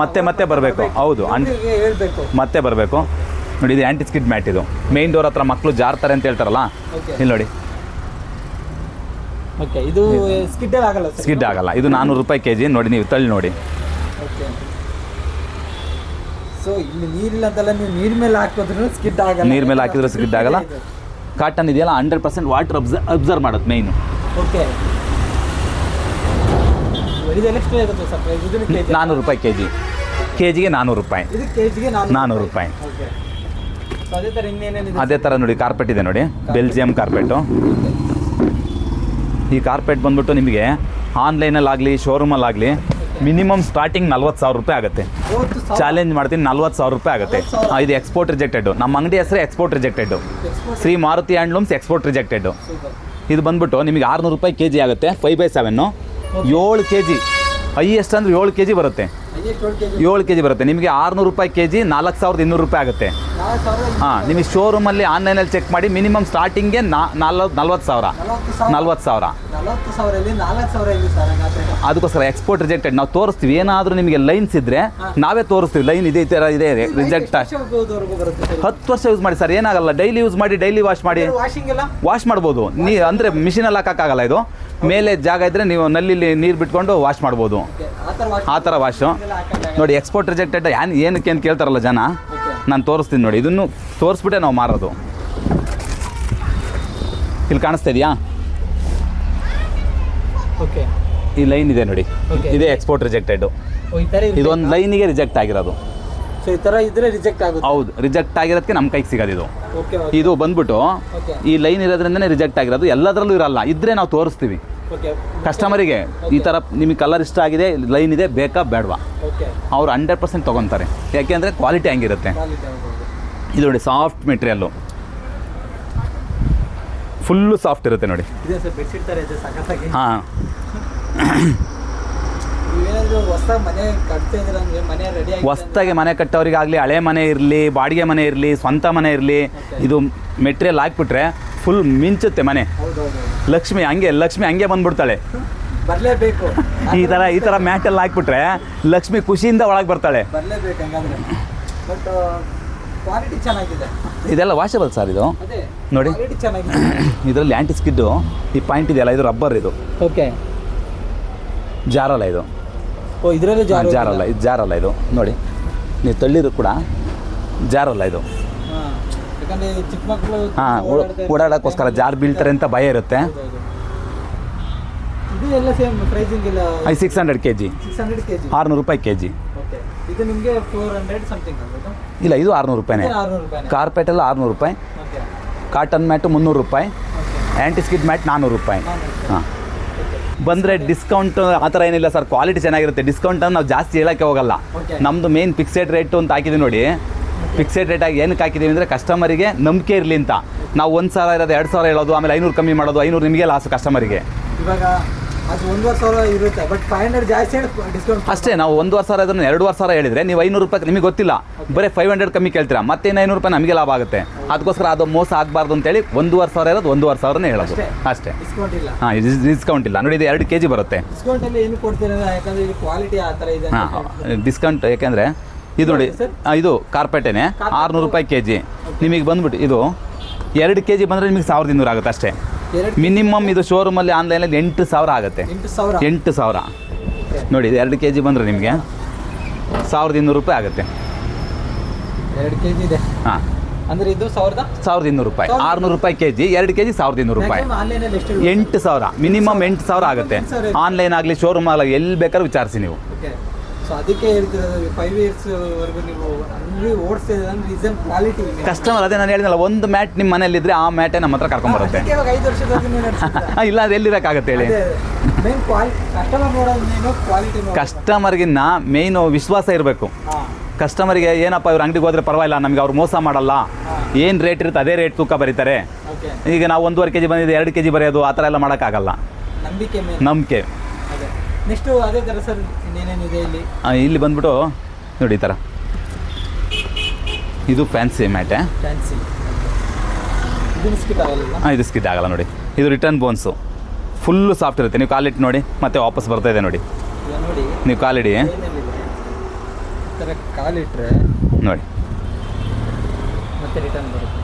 ಮತ್ತೆ ಬರಬೇಕು. ಹೌದು, ಮತ್ತೆ ಬರಬೇಕು. ನೋಡಿ ಇದು ಆ್ಯಂಟಿ ಸ್ಕಿಡ್ ಮ್ಯಾಟ್. ಇದು ಮೇನ್ ಡೋರ್ ಹತ್ರ ಮಕ್ಕಳು ಜಾರ್ತಾರೆ ಅಂತ ಹೇಳ್ತಾರಲ್ಲ, ಇಲ್ಲಿ ನೋಡಿ. ಇದು ಸ್ಕಿಡ್ ಆಗಲ್ಲ. ಇದು 400 ರೂಪಾಯಿ ಕೆಜಿ. ನೋಡಿ ನೀವು ತಳ್ಳಿ ನೋಡಿ. ಸೊ ಇಲ್ಲಿ ನೀರಿಲ್ಲ ಅಂತಲ್ಲ, ನೀವು ನೀರ್ ಮೇಲೆ ಹಾಕಿದ್ರು ಸ್ಕಿಡ್ ಆಗಲ್ಲ. ನೀರ್ ಮೇಲೆ ಹಾಕಿದ್ರು ಸ್ಕಿಡ್ ಆಗಲ್ಲ. ಕಾಟನ್ ಇದೆಯಲ್ಲ 100% ವಾಟರ್ ಅಬ್ಸರ್ವ್ ಮಾಡುತ್ತೆ ಮೇಯ್ನು. ಓಕೆ, 400 ರೂಪಾಯಿ ಕೆಜಿ. ಕೆಜಿಗೆ 400 ರೂಪಾಯಿ. 400 ರೂಪಾಯಿ. ಅದೇ ಥರ ನೋಡಿ ಕಾರ್ಪೆಟ್ ಇದೆ ನೋಡಿ, ಬೆಲ್ಜಿಯಂ ಕಾರ್ಪೆಟು. ಈ ಕಾರ್ಪೆಟ್ ಬಂದ್ಬಿಟ್ಟು ನಿಮಗೆ ಆನ್ಲೈನಲ್ಲಾಗಲಿ ಶೋರೂಮಲ್ಲಾಗಲಿ ಮಿನಿಮಮ್ ಸ್ಟಾರ್ಟಿಂಗ್ 40,000 ರೂಪಾಯಿ ಆಗುತ್ತೆ. ಚಾಲೆಂಜ್ ಮಾಡ್ತೀನಿ, 40,000 ರೂಪಾಯಿ ಆಗುತ್ತೆ. ಇದು ಎಕ್ಸ್ಪೋರ್ಟ್ ರಿಜೆಕ್ಟೆಡ್. ನಮ್ಮ ಅಂಗಡಿ ಹೆಸರು export rejected, Shri Maruti handlooms export rejected. ಇದು ಬಂದ್ಬಿಟ್ಟು ನಿಮಗೆ 600 ರೂಪಾಯಿ ಕೆಜಿ ಆಗುತ್ತೆ. 5/7 7 ಕೆಜಿ. ಹೈಯೆಸ್ಟ್ ಅಂದರೆ 7 ಕೆಜಿ ಬರುತ್ತೆ. 7 ಕೆಜಿ ಬರುತ್ತೆ. ನಿಮಗೆ 600 ರೂಪಾಯಿ ಕೆಜಿ 4,200 ರೂಪಾಯಿ ಆಗುತ್ತೆ. ಹಾಂ, ನಿಮಗೆ ಶೋರೂಮಲ್ಲಿ ಆನ್ಲೈನಲ್ಲಿ ಚೆಕ್ ಮಾಡಿ. ಮಿನಿಮಮ್ ಸ್ಟಾರ್ಟಿಂಗ್ಗೆ 40,000. ಅದಕ್ಕೋಸ್ಕರ ಎಕ್ಸ್ಪೋರ್ಟ್ ರಿಜೆಕ್ಟೆಡ್ ನಾವು ತೋರಿಸ್ತೀವಿ. ಏನಾದರೂ ನಿಮಗೆ ಲೈನ್ಸ್ ಇದ್ದರೆ ನಾವೇ ತೋರಿಸ್ತೀವಿ. ಲೈನ್ ಇದೆ, ಈ ಥರ ಇದೆ, ರಿಜೆಕ್ಟ್. 10 ವರ್ಷ ಯೂಸ್ ಮಾಡಿ ಸರ್, ಏನಾಗಲ್ಲ. ಡೈಲಿ ಯೂಸ್ ಮಾಡಿ, ಡೈಲಿ ವಾಶ್ ಮಾಡಿ, ವಾಶ್ ಮಾಡ್ಬೋದು. ಅಂದರೆ ಮಿಷಿನಲ್ಲಿ ಹಾಕೋಕ್ಕಾಗಲ್ಲ. ಇದು ಮೇಲೆ ಜಾಗ ಇದ್ದರೆ ನೀವು ನಲ್ಲಿಲಿ ನೀರು ಬಿಟ್ಕೊಂಡು ವಾಶ್ ಮಾಡ್ಬೋದು. ಆ ಥರ ವಾಶು ನೋಡಿ. ಎಕ್ಸ್ಪೋರ್ಟ್ ರಿಜೆಕ್ಟೆಡ್ ಏನಕ್ಕೆ ಅಂತ ಕೇಳ್ತಾರಲ್ಲ ಜನ. ನಾನು ತೋರಿಸ್ತೀನಿ ನೋಡಿ, ಇದನ್ನು ತೋರಿಸ್ಬಿಟ್ಟೆ ನಾವು ಮಾರೋದು. ಇಲ್ಲಿ ಕಾಣಿಸ್ತಾ ಇದೆಯಾ, ಓಕೆ ಈ ಲೈನ್ ಇದೆ ನೋಡಿ, Okay. ಇದೇ ಎಕ್ಸ್ಪೋರ್ಟ್ ರಿಜೆಕ್ಟೆಡ್. ಈ ಥರ ಇದೊಂದು ಲೈನಿಗೆ ರಿಜೆಕ್ಟ್ ಆಗಿರೋದು. ಸೊ ಈ ಥರ ಇದ್ರೆ ರಿಜೆಕ್ಟ್ ಆಗುತ್ತೆ. ಹೌದು, ರಿಜೆಕ್ಟ್ ಆಗಿರೋದಕ್ಕೆ ನಮ್ಮ ಕೈಗೆ ಸಿಗೋದು ಇದು. ಓಕೆ ಇದು ಬಂದ್ಬಿಟ್ಟು ಓಕೆ ಈ ಲೈನ್ ಇರೋದ್ರಿಂದನೇ ರಿಜೆಕ್ಟ್ ಆಗಿರೋದು. ಎಲ್ಲದರಲ್ಲೂ ಇರಲ್ಲ, ಇದ್ರೆ ನಾವು ತೋರಿಸ್ತೀವಿ ಓಕೆ ಕಸ್ಟಮರಿಗೆ. ಈ ಥರ ನಿಮಗೆ ಕಲರ್ ಇಷ್ಟ ಆಗಿದೆ, ಲೈನ್ ಇದೆ, ಬೇಕಾ ಬೇಡವಾ, ಓಕೆ ಅವ್ರು 100% ತೊಗೊತಾರೆ. ಯಾಕೆಂದರೆ ಕ್ವಾಲಿಟಿ ಹಂಗಿರುತ್ತೆ. ಇದು ನೋಡಿ, ಸಾಫ್ಟ್ ಮೆಟೀರಿಯಲ್ಲು, ಫುಲ್ಲು ಸಾಫ್ಟ್ ಇರುತ್ತೆ ನೋಡಿ. ಇದೆ ಸರ್, ಬೆಡ್ಶೀಟ್ ಥರ ಇದೆ ಸಖತ್ತಾಗಿ. ಹಾಂ, ನೀವೇನಾದರೂ ಹೊಸದಾಗಿ ಮನೆ ಕಟ್ತಾ ಇದ್ದೀರಾ ಅಂದರೆ ಮನೆ ರೆಡಿ ಆಗಿ ಹೊಸ್ದಾಗಿ ಮನೆ ಕಟ್ಟೋರಿಗಾಗಲಿ, ಹಳೆ ಮನೆ ಇರಲಿ, ಬಾಡಿಗೆ ಮನೆ ಇರಲಿ, ಸ್ವಂತ ಮನೆ ಇರಲಿ, ಇದು ಮೆಟೀರಿಯಲ್ ಹಾಕ್ಬಿಟ್ರೆ ಫುಲ್ ಮಿಂಚುತ್ತೆ ಮನೆ. ಹೌದೌದು, ಲಕ್ಷ್ಮಿ ಹಂಗೆ ಬಂದ್ಬಿಡ್ತಾಳೆ. ಬರಲೇಬೇಕು. ಈ ಥರ ಮ್ಯಾಟೆಲ್ಲ ಹಾಕ್ಬಿಟ್ರೆ ಲಕ್ಷ್ಮಿ ಖುಷಿಯಿಂದ ಒಳಗೆ ಬರ್ತಾಳೆ. ಬರಲೇಬೇಕು ಹಂಗಂದ್ರೆ. ಬಟ್ ಕ್ವಾಲಿಟಿ ಚೆನ್ನಾಗಿದೆ. ಇದೆಲ್ಲ ವಾಷಬಲ್ ಸರ್ ಇದು ಅದೇ ನೋಡಿ. ಕ್ವಾಲಿಟಿ ಚೆನ್ನಾಗಿದೆ. ಇದರಲ್ಲಿ ಆ್ಯಂಟಿ ಸ್ಕಿಡ್ಡು ಈ ಪಾಯಿಂಟ್ ಇದೆಯಲ್ಲ, ಇದು ರಬ್ಬರ್, ಇದು ಓಕೆ. ಜಾರಲ್ಲ ಇದು. ಓ ಇದರಲ್ಲಿ ಜಾರಲ್ಲ, ಇದು ಜಾರಲ್ಲ ಇದು ನೋಡಿ. ನೀವು ತಳ್ಳಿದ್ರು ಕೂಡ ಜಾರಲ್ಲ ಇದು. ಯಾಕಂದರೆ ಚಿಕ್ಕ ಮಕ್ಕಳು ಓಡಾಡೋಕ್ಕೋಸ್ಕರ ಜಾರ್ ಬೀಳ್ತಾರೆ ಅಂತ ಭಯ ಇರುತ್ತೆ. ಇದು ಎಲ್ಲ ಸೇಮ್ ಪ್ರೈಸಿಂಗ್ ಇಲ್ಲ. 600 kg, 600 kg, 600 ರೂಪಾಯಿ kg. ಓಕೆ. ಇದು ನಿಮಗೆ 400 ಸಮಥಿಂಗ್ ಅಲ್ವಾ? ಇಲ್ಲ, ಇದು 600 ರೂಪಾಯಿನೇ. 600 ರೂಪಾಯಿ. ಕಾರ್ಪೆಟ್ ಎಲ್ಲ 600 ರೂಪಾಯಿ, ಓಕೆ. ಕಾಟನ್ ಮ್ಯಾಟು 300 ರೂಪಾಯಿ, ಓಕೆ. ಆ್ಯಂಟಿ ಸ್ಕಿಡ್ ಮ್ಯಾಟ್ 400 ರೂಪಾಯಿ. 400 ಹಾಂ, ಬಂದರೆ ಡಿಸ್ಕೌಂಟ್ ಆ ಥರ ಏನಿಲ್ಲ ಸರ್. ಕ್ವಾಲಿಟಿ ಚೆನ್ನಾಗಿರುತ್ತೆ. ಡಿಸ್ಕೌಂಟನ್ನು ನಾವು ಜಾಸ್ತಿ ಹೇಳೋಕ್ಕೆ ಹೋಗಲ್ಲ. Okay. ನಮ್ಮದು ಮೇನ್ ಫಿಕ್ಸೆಡ್ ರೇಟು ಅಂತ ಹಾಕಿದ್ದೀವಿ ನೋಡಿ. ಫಿಕ್ಸೆಡ್ ರೇಟಾಗಿ ಏನಕ್ಕೆ ಹಾಕಿದ್ದೀವಿ ಅಂದರೆ ಕಸ್ಟಮರಿಗೆ ನಂಬಿಕೆ ಇರಲಿ ಅಂತ. ನಾವು 1000 ಇರೋದು 2000 ಹೇಳೋದು, ಆಮೇಲೆ 500 ಕಮ್ಮಿ ಮಾಡೋದು, 500 ನಿಮಗೆ ಲಾಸು ಕಸ್ಟಮರಿಗೆ. ಇವಾಗ ಅದು 1,500 ಇರುತ್ತೆ, ಬಟ್ 500 ಜಾಸ್ತಿ ಡಿಸ್ಕೌಂಟ್ ಅಷ್ಟೇ. ನಾವು 1,500 ಇದನ್ನು 2,500 ಹೇಳಿದರೆ ನೀವು 500 ರೂಪಾಯಿ ನಿಮಗೆ ಗೊತ್ತಿಲ್ಲ, ಬರೀ 500 ಕಮ್ಮಿ ಕೇಳ್ತೀರಾ, ಮತ್ತೆ 500 ರೂಪಾಯಿ ನಮಗೆ ಲಾಭ ಆಗುತ್ತೆ. ಅದಕ್ಕೋಸ್ಕರ ಅದು ಮೋಸ ಆಗಬಾರ್ದು ಅಂತೇಳಿ 1,500 ಇರೋದು 1,500ನೇ ಹೇಳೋದು ಅಷ್ಟೇ. ಡಿಸ್ಕೌಂಟ್ ಇಲ್ಲ. ಹಾಂ, ಡಿಸ್ಕೌಂಟ್ ಇಲ್ಲ ನೋಡಿ. ಇದು 2 kg ಬರುತ್ತೆ. ಡಿಸ್ಕೌಂಟಲ್ಲಿ ಏನು ಕೊಡ್ತೀರಾ? ಯಾಕಂದರೆ ಇದು ಕ್ವಾಲಿಟಿ ಆ ಥರ ಇದೆ. ಹಾಂ, ಡಿಸ್ಕೌಂಟ್ ಯಾಕೆಂದರೆ ಇದು ನೋಡಿ, ಇದು ಕಾರ್ಪೆಟೇನೆ 600 ರೂಪಾಯಿ kg. ನಿಮಗೆ ಬಂದ್ಬಿಟ್ಟು ಇದು 2 kg ಬಂದರೆ ನಿಮಗೆ 1200 ಆಗುತ್ತೆ ಅಷ್ಟೇ. ಮಿನಿಮಮ್ ಇದು ಶೋರೂಮಲ್ಲಿ ಆನ್ಲೈನಲ್ಲಿ 8,000 ಆಗುತ್ತೆ. 8,000 ನೋಡಿ. ಇದು 2 kg ಬಂದರೆ ನಿಮಗೆ 1200 ರೂಪಾಯಿ ಆಗುತ್ತೆ. 2 kg ಇದೆ. ಹಾಂ, ಅಂದರೆ ಇದು 1200 ರೂಪಾಯಿ. 600 ರೂಪಾಯಿ kg, 2 kg 1200 ರೂಪಾಯಿ. ಆನ್ಲೈನಲ್ಲಿ ಎಷ್ಟು? 8,000 ಮಿನಿಮಮ್ 8,000 ಆಗುತ್ತೆ. ಆನ್ಲೈನ್ ಆಗಲಿ ಶೋರೂಮ್ ಆಗಲಿ ಎಲ್ಲಿ ಬೇಕಾದ್ರೂ ವಿಚಾರಿಸಿ ನೀವು. ಓಕೆ. ಸೊ ಅದಕ್ಕೆ ಹೇಳ್ತಿರೋದು 5 ಇಯರ್ಸ್ವರೆಗೂ ನೀವು ಅಂಗಡಿ ಓಡಿಸ್ತಿದ್ರೆ ಅಂದರೆ ರೀಸನ್ ಕ್ವಾಲಿಟಿ. ಕಸ್ಟಮರ್ ಅದೇ ನಾನು ಹೇಳಿದ್ನಲ್ಲ, ಒಂದು ಮ್ಯಾಟ್ ನಿಮ್ಮ ಮನೇಲಿದ್ದರೆ ಆ ಮ್ಯಾಟೇ ನಮ್ಮ ಹತ್ರ ಕರ್ಕೊಂಬರುತ್ತೆ. ಇವಾಗ 5 ವರ್ಷದವರೆಗೂ ನೀವು ನಡೆಸಿದ್ರೆ ಇಲ್ಲ, ಅದು ಎಲ್ಲಿರೋಕ್ಕಾಗತ್ತೆ ಹೇಳಿ. ಮೇನ್ ಕ್ವಾಲಿಟಿ ಕಸ್ಟಮರ್ ನೋಡೋದು ಮೇನು ಕ್ವಾಲಿಟಿ. ಕಸ್ಟಮರ್ಗಿನ್ನ ಮೇಯ್ನು ವಿಶ್ವಾಸ ಇರಬೇಕು. ಹಾಂ. ಕಸ್ಟಮರಿಗೆ ಏನಪ್ಪ ಇವ್ರ ಅಂಗಡಿಗೆ ಹೋದರೆ ಪರವಾಗಿಲ್ಲ, ನಮಗೆ ಅವ್ರು ಮೋಸ ಮಾಡಲ್ಲ, ಏನು ರೇಟ್ ಇರುತ್ತೆ ಅದೇ ರೇಟ್ ತೂಕ ಬರೀತಾರೆ. ಓಕೆ. ಈಗ ನಾವು 1.5 kg ಬಂದಿದೆ 2 kg ಬರೆಯೋದು ಆ ಥರ ಎಲ್ಲ ಮಾಡೋಕ್ಕಾಗಲ್ಲ. ನಂಬಿಕೆ ಮೇಲೆ. ನಂಬಿಕೆ. ಅದೇ ನೆಕ್ಸ್ಟು ಅದೇ ಥರ ಸರ್ ಇನ್ನೇನೇನಿದೆ ಇಲ್ಲಿ? ಇಲ್ಲಿ ಬಂದ್ಬಿಟ್ಟು ನೋಡಿ, ಈ ಥರ ಇದು ಫ್ಯಾನ್ಸಿ ಮ್ಯಾಟೆ. ಫ್ಯಾನ್ಸಿ. ಇದು ಸ್ಕಿಟ್ ಆಗಲ್ಲ. ಹಾಂ, ಇದು ಸ್ಕಿಡ್ ಆಗಲ್ಲ ನೋಡಿ. ಇದು ರಿಟರ್ನ್ ಬೋನ್ಸು, ಫುಲ್ಲು ಸಾಫ್ಟ್ ಇರುತ್ತೆ. ನೀವು ಕಾಲಿಟ್ಟು ನೋಡಿ, ಮತ್ತೆ ವಾಪಸ್ ಬರ್ತಾ ಇದೆ ನೋಡಿ. ಈಗ ನೋಡಿ, ನೀವು ಕಾಲಿಡಿ ಏನೇನಿದೆ ಈ ಥರ ಕಾಲಿಟ್ರೆ ನೋಡಿ, ಮತ್ತೆ ರಿಟರ್ನ್ ಬರುತ್ತೆ.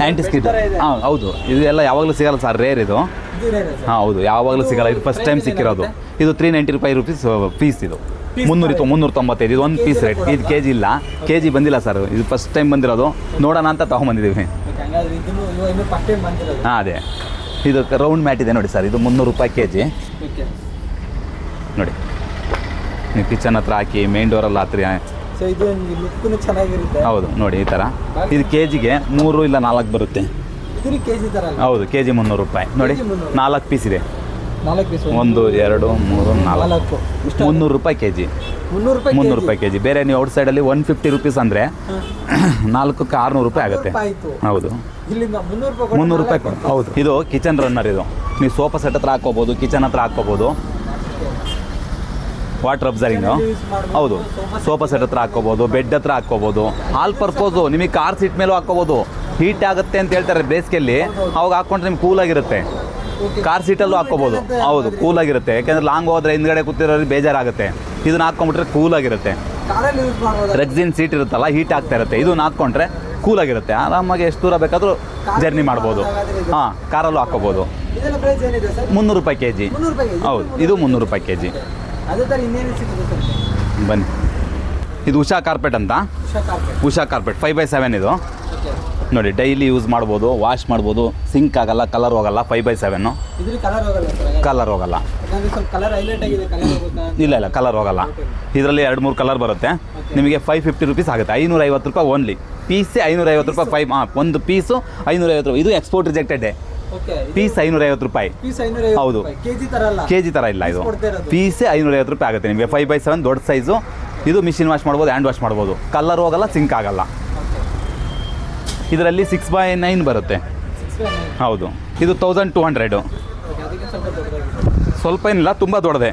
ಆ್ಯಂಟಿ ಸ್ಕಿಡ್. ಹಾಂ, ಹೌದು. ಇದು ಎಲ್ಲ ಯಾವಾಗಲೂ ಸಿಗಲ್ಲ ಸರ್, ರೇರ್ ಇದು. ಇದು ರೇರ್ ಸರ್. ಹಾಂ, ಹೌದು, ಯಾವಾಗಲೂ ಸಿಗಲ್ಲ. ಇದು ಫಸ್ಟ್ ಟೈಮ್ ಸಿಕ್ಕಿರೋದು. ಇದು 395 ರೂಪೀಸ್ ಪೀಸ್. ಇದು 395. ಇದು ಒಂದು ಪೀಸ್ ರೇಟ್. ಇದು kg ಇಲ್ಲ, kg ಬಂದಿಲ್ಲ ಸರ್. ಇದು ಫಸ್ಟ್ ಟೈಮ್ ಬಂದಿರೋದು. ನೋಡೋಣ ಅಂತ ತೊಗೊಂಬಂದಿದ್ದೀವಿ. ಹಂಗಾದ್ರೆ ಇದನ್ನು ಇನ್ನು ಫಸ್ಟ್ ಟೈಮ್ ಬಂದಿರೋದು. ಹಾಂ, ಅದೇ. ಇದು ರೌಂಡ್ ಮ್ಯಾಟ್ ಇದೆ ನೋಡಿ ಸರ್. ಇದು 300 ರೂಪಾಯಿ kg ಓಕೆ. ನೋಡಿ. ನೀವು ಕಿಚನ್ ಹತ್ರ ಹಾಕಿ ಮೇನ್ ಡೋರಲ್ಲಿ ಹಾಕ್ರಿ. ಸೊ ಇದು ಲುಕ್ಕೂ ಚೆನ್ನಾಗಿರುತ್ತೆ. ಹೌದು ನೋಡಿ, ಈ ಥರ. ಇದು kgಗೆ 3 ಇಲ್ಲ 4 ಬರುತ್ತೆ. ಇದು KG ಥರ ಅಲ್ಲ? ಹೌದು, kg 300 ರೂಪಾಯಿ ನೋಡಿ. 4 ಪೀಸ್ ಇದೆ. 4 ಪೀಸ್. 1 2 3 4 300 ರೂಪಾಯಿ kg. 300 ರೂಪಾಯಿ kg. ಬೇರೆ ನೀವು ಔಟ್ ಸೈಡಲ್ಲಿ 150 ರೂಪೀಸ್ ಅಂದರೆ 4ಕ್ಕೆ 600 ರೂಪಾಯಿ ಆಗುತ್ತೆ. ಹೌದು, ಇಲ್ಲಿಂದ 300 ರೂಪಾಯಿ ಕೊಡು. ಹೌದು, ಇದು ಕಿಚನ್ ರನ್ನರ್. ಇದು ನೀವು ಸೋಫಾ ಸೆಟ್ ಹತ್ರ ಹಾಕ್ಕೋಬೋದು, ಕಿಚನ್ ಹತ್ರ ಹಾಕ್ಕೋಬೋದು. ವಾಟರ್ ಅಬ್ಸರ್ವಿಂಗು. ಹೌದು, ಸೋಫಾ ಸೆಟ್ ಹತ್ರ ಹಾಕ್ಕೋಬೋದು, ಬೆಡ್ ಹತ್ರ ಹಾಕ್ಕೋಬೋದು. All purpose. ನಿಮಗೆ ಕಾರ್ ಸೀಟ್ ಮೇಲೂ ಹಾಕ್ಕೋಬೋದು. ಹೀಟ್ ಆಗುತ್ತೆ ಅಂತ ಹೇಳ್ತಾರೆ ಬೇಸಿಗೆಯಲ್ಲಿ, ಅವಾಗ ಹಾಕ್ಕೊಂಡ್ರೆ ನಿಮ್ಗೆ ಕೂಲಾಗಿರುತ್ತೆ. ಕಾರ್ ಸೀಟಲ್ಲೂ ಹಾಕ್ಕೋಬೋದು. ಹೌದು, ಕೂಲಾಗಿರುತ್ತೆ. ಯಾಕೆಂದರೆ ಲಾಂಗ್ ಹೋದರೆ ಹಿಂದ್ಗಡೆ ಕೂತಿರೋರಿಗೆ ಬೇಜಾರಾಗುತ್ತೆ. ಇದನ್ನ ಹಾಕ್ಕೊಂಡ್ಬಿಟ್ರೆ ಕೂಲಾಗಿರುತ್ತೆ. ರೆಕ್ಸಿನ್ ಸೀಟ್ ಇರುತ್ತಲ್ಲ, ಹೀಟ್ ಆಗ್ತಾ ಇರುತ್ತೆ. ಇದನ್ನ ಹಾಕ್ಕೊಂಡ್ರೆ ಕೂಲಾಗಿರುತ್ತೆ. ಆರಾಮಾಗಿ ಎಷ್ಟು ದೂರ ಬೇಕಾದರೂ ಜರ್ನಿ ಮಾಡ್ಬೋದು. ಹಾಂ, ಕಾರಲ್ಲೂ ಹಾಕ್ಕೋಬೋದು. 300 ರೂಪಾಯಿ kg. ಹೌದು, ಇದು 300 ರೂಪಾಯಿ kg. ಅದೇ ಥರ ಇನ್ನೇನು ಸಿಗುತ್ತೆ ಸರ್? ಬನ್ನಿ, ಇದು ಉಷಾ ಕಾರ್ಪೆಟ್ ಅಂತ, Usha carpet. Usha carpet 5x7 ಇದು ಓಕೆ. ನೋಡಿ. ಡೈಲಿ ಯೂಸ್ ಮಾಡ್ಬೋದು, ವಾಶ್ ಮಾಡ್ಬೋದು, ಸಿಂಕ್ ಆಗಲ್ಲ, ಕಲರ್ ಹೋಗಲ್ಲ. 5x7 ಇದ್ರಲ್ಲಿ ಕಲರ್ ಹೋಗಲ್ಲ ಸರ್? ಕಲರ್ ಹೋಗಲ್ಲ. ಯಾಕಂದ್ರೆ ಸ್ವಲ್ಪ ಕಲರ್ ಹೈಲೈಟ್ ಆಗಿದೆ, ಕಲರ್ ಹೋಗುತ್ತಾ? ಇಲ್ಲ ಕಲರ್ ಹೋಗಲ್ಲ. ಇದರಲ್ಲಿ 2-3 ಕಲರ್ ಬರುತ್ತೆ. ನಿಮಗೆ 550 ರುಪೀಸ್ ಆಗುತ್ತೆ. 550 ರೂಪಾಯಿ ಓನ್ಲಿ. ಪೀಸೇ 550 ರೂಪಾಯಿ. ಒಂದು ಪೀಸು 550 ರೂಪಾಯಿ. ಇದು ಎಕ್ಸ್ಪೋರ್ಟ್ ರಿಜೆಕ್ಟೆಡ್ ಓಕೆ. ಪೀಸ್ 550 ರೂಪಾಯಿ. ಪೀಸ್ 550 ಹೌದು. ಕೆಜಿ ತರ ಅಲ್ಲ? ಕೆಜಿ ಥರ ಇಲ್ಲ, ಇದು ಕೊಡ್ತಾ ಇರೋದು. ಪೀಸೇ 550 ರೂಪಾಯಿ ಆಗುತ್ತೆ ನಿಮಗೆ. 5x7 ದೊಡ್ಡ ಸೈಜು. ಇದು ಮಿಷಿನ್ ವಾಶ್ ಮಾಡ್ಬೋದು, ಹ್ಯಾಂಡ್ ವಾಶ್ ಮಾಡ್ಬೋದು. ಕಲರ್ ಹೋಗಲ್ಲ, ಸಿಂಕ್ ಆಗಲ್ಲ. ಇದರಲ್ಲಿ 6x9 ಬರುತ್ತೆ. 6x9. ಹೌದು. ಇದು 1200. ಓಕೆ, ಅದಕ್ಕೆ ಸ್ವಲ್ಪ ದೊಡ್ಡದಾಗಿದೆ. ಸ್ವಲ್ಪ ಏನಿಲ್ಲ, ತುಂಬ ದೊಡ್ಡದೆ.